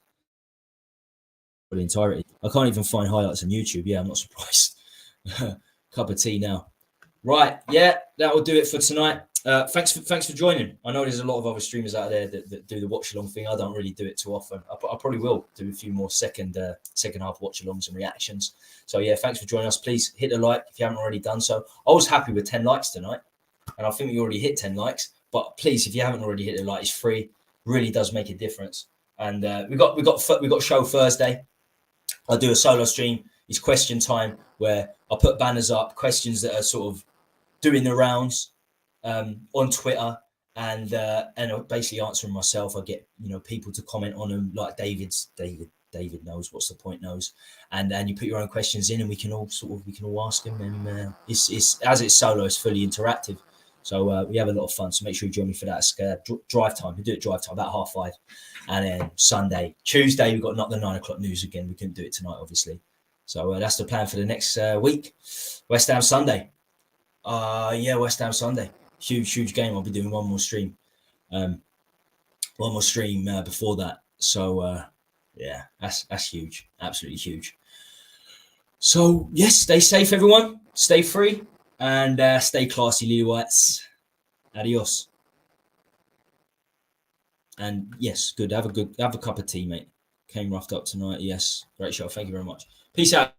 For the entirety. I can't even find highlights on YouTube. Yeah, I'm not surprised. Cup of tea now. Right, yeah, that will do it for tonight. Thanks for joining. I know there's a lot of other streamers out there that do the watch along thing. I don't really do it too often. I probably will do a few more second half watch alongs and reactions. So yeah, thanks for joining us. Please hit a like if you haven't already done so. I was happy with 10 likes tonight, and I think we already hit 10 likes. But please, if you haven't already hit a like, it's free. Really does make a difference. And we got show Thursday. I do a solo stream. It's question time where I put banners up, questions that are sort of doing the rounds on Twitter, and basically answering myself. I get people to comment on them, like David knows what's the point knows, and you put your own questions in, and we can all ask them. And it's as it's solo, it's fully interactive. So we have a lot of fun. So make sure you join me for that. It's drive time. We do it drive time about 5:30, and then Tuesday we've got not the 9 o'clock news again. We couldn't do it tonight, obviously. So that's the plan for the next week. West Ham Sunday. West Ham Sunday. Huge game. I'll be doing one more stream. Before that. So Yeah, that's huge. Absolutely huge. So, yes, stay safe, everyone. Stay free and stay classy, Lily Whites. Adios. And yes, good. Have a cup of tea, mate. Came roughed up tonight. Yes, great show. Thank you very much. Peace out.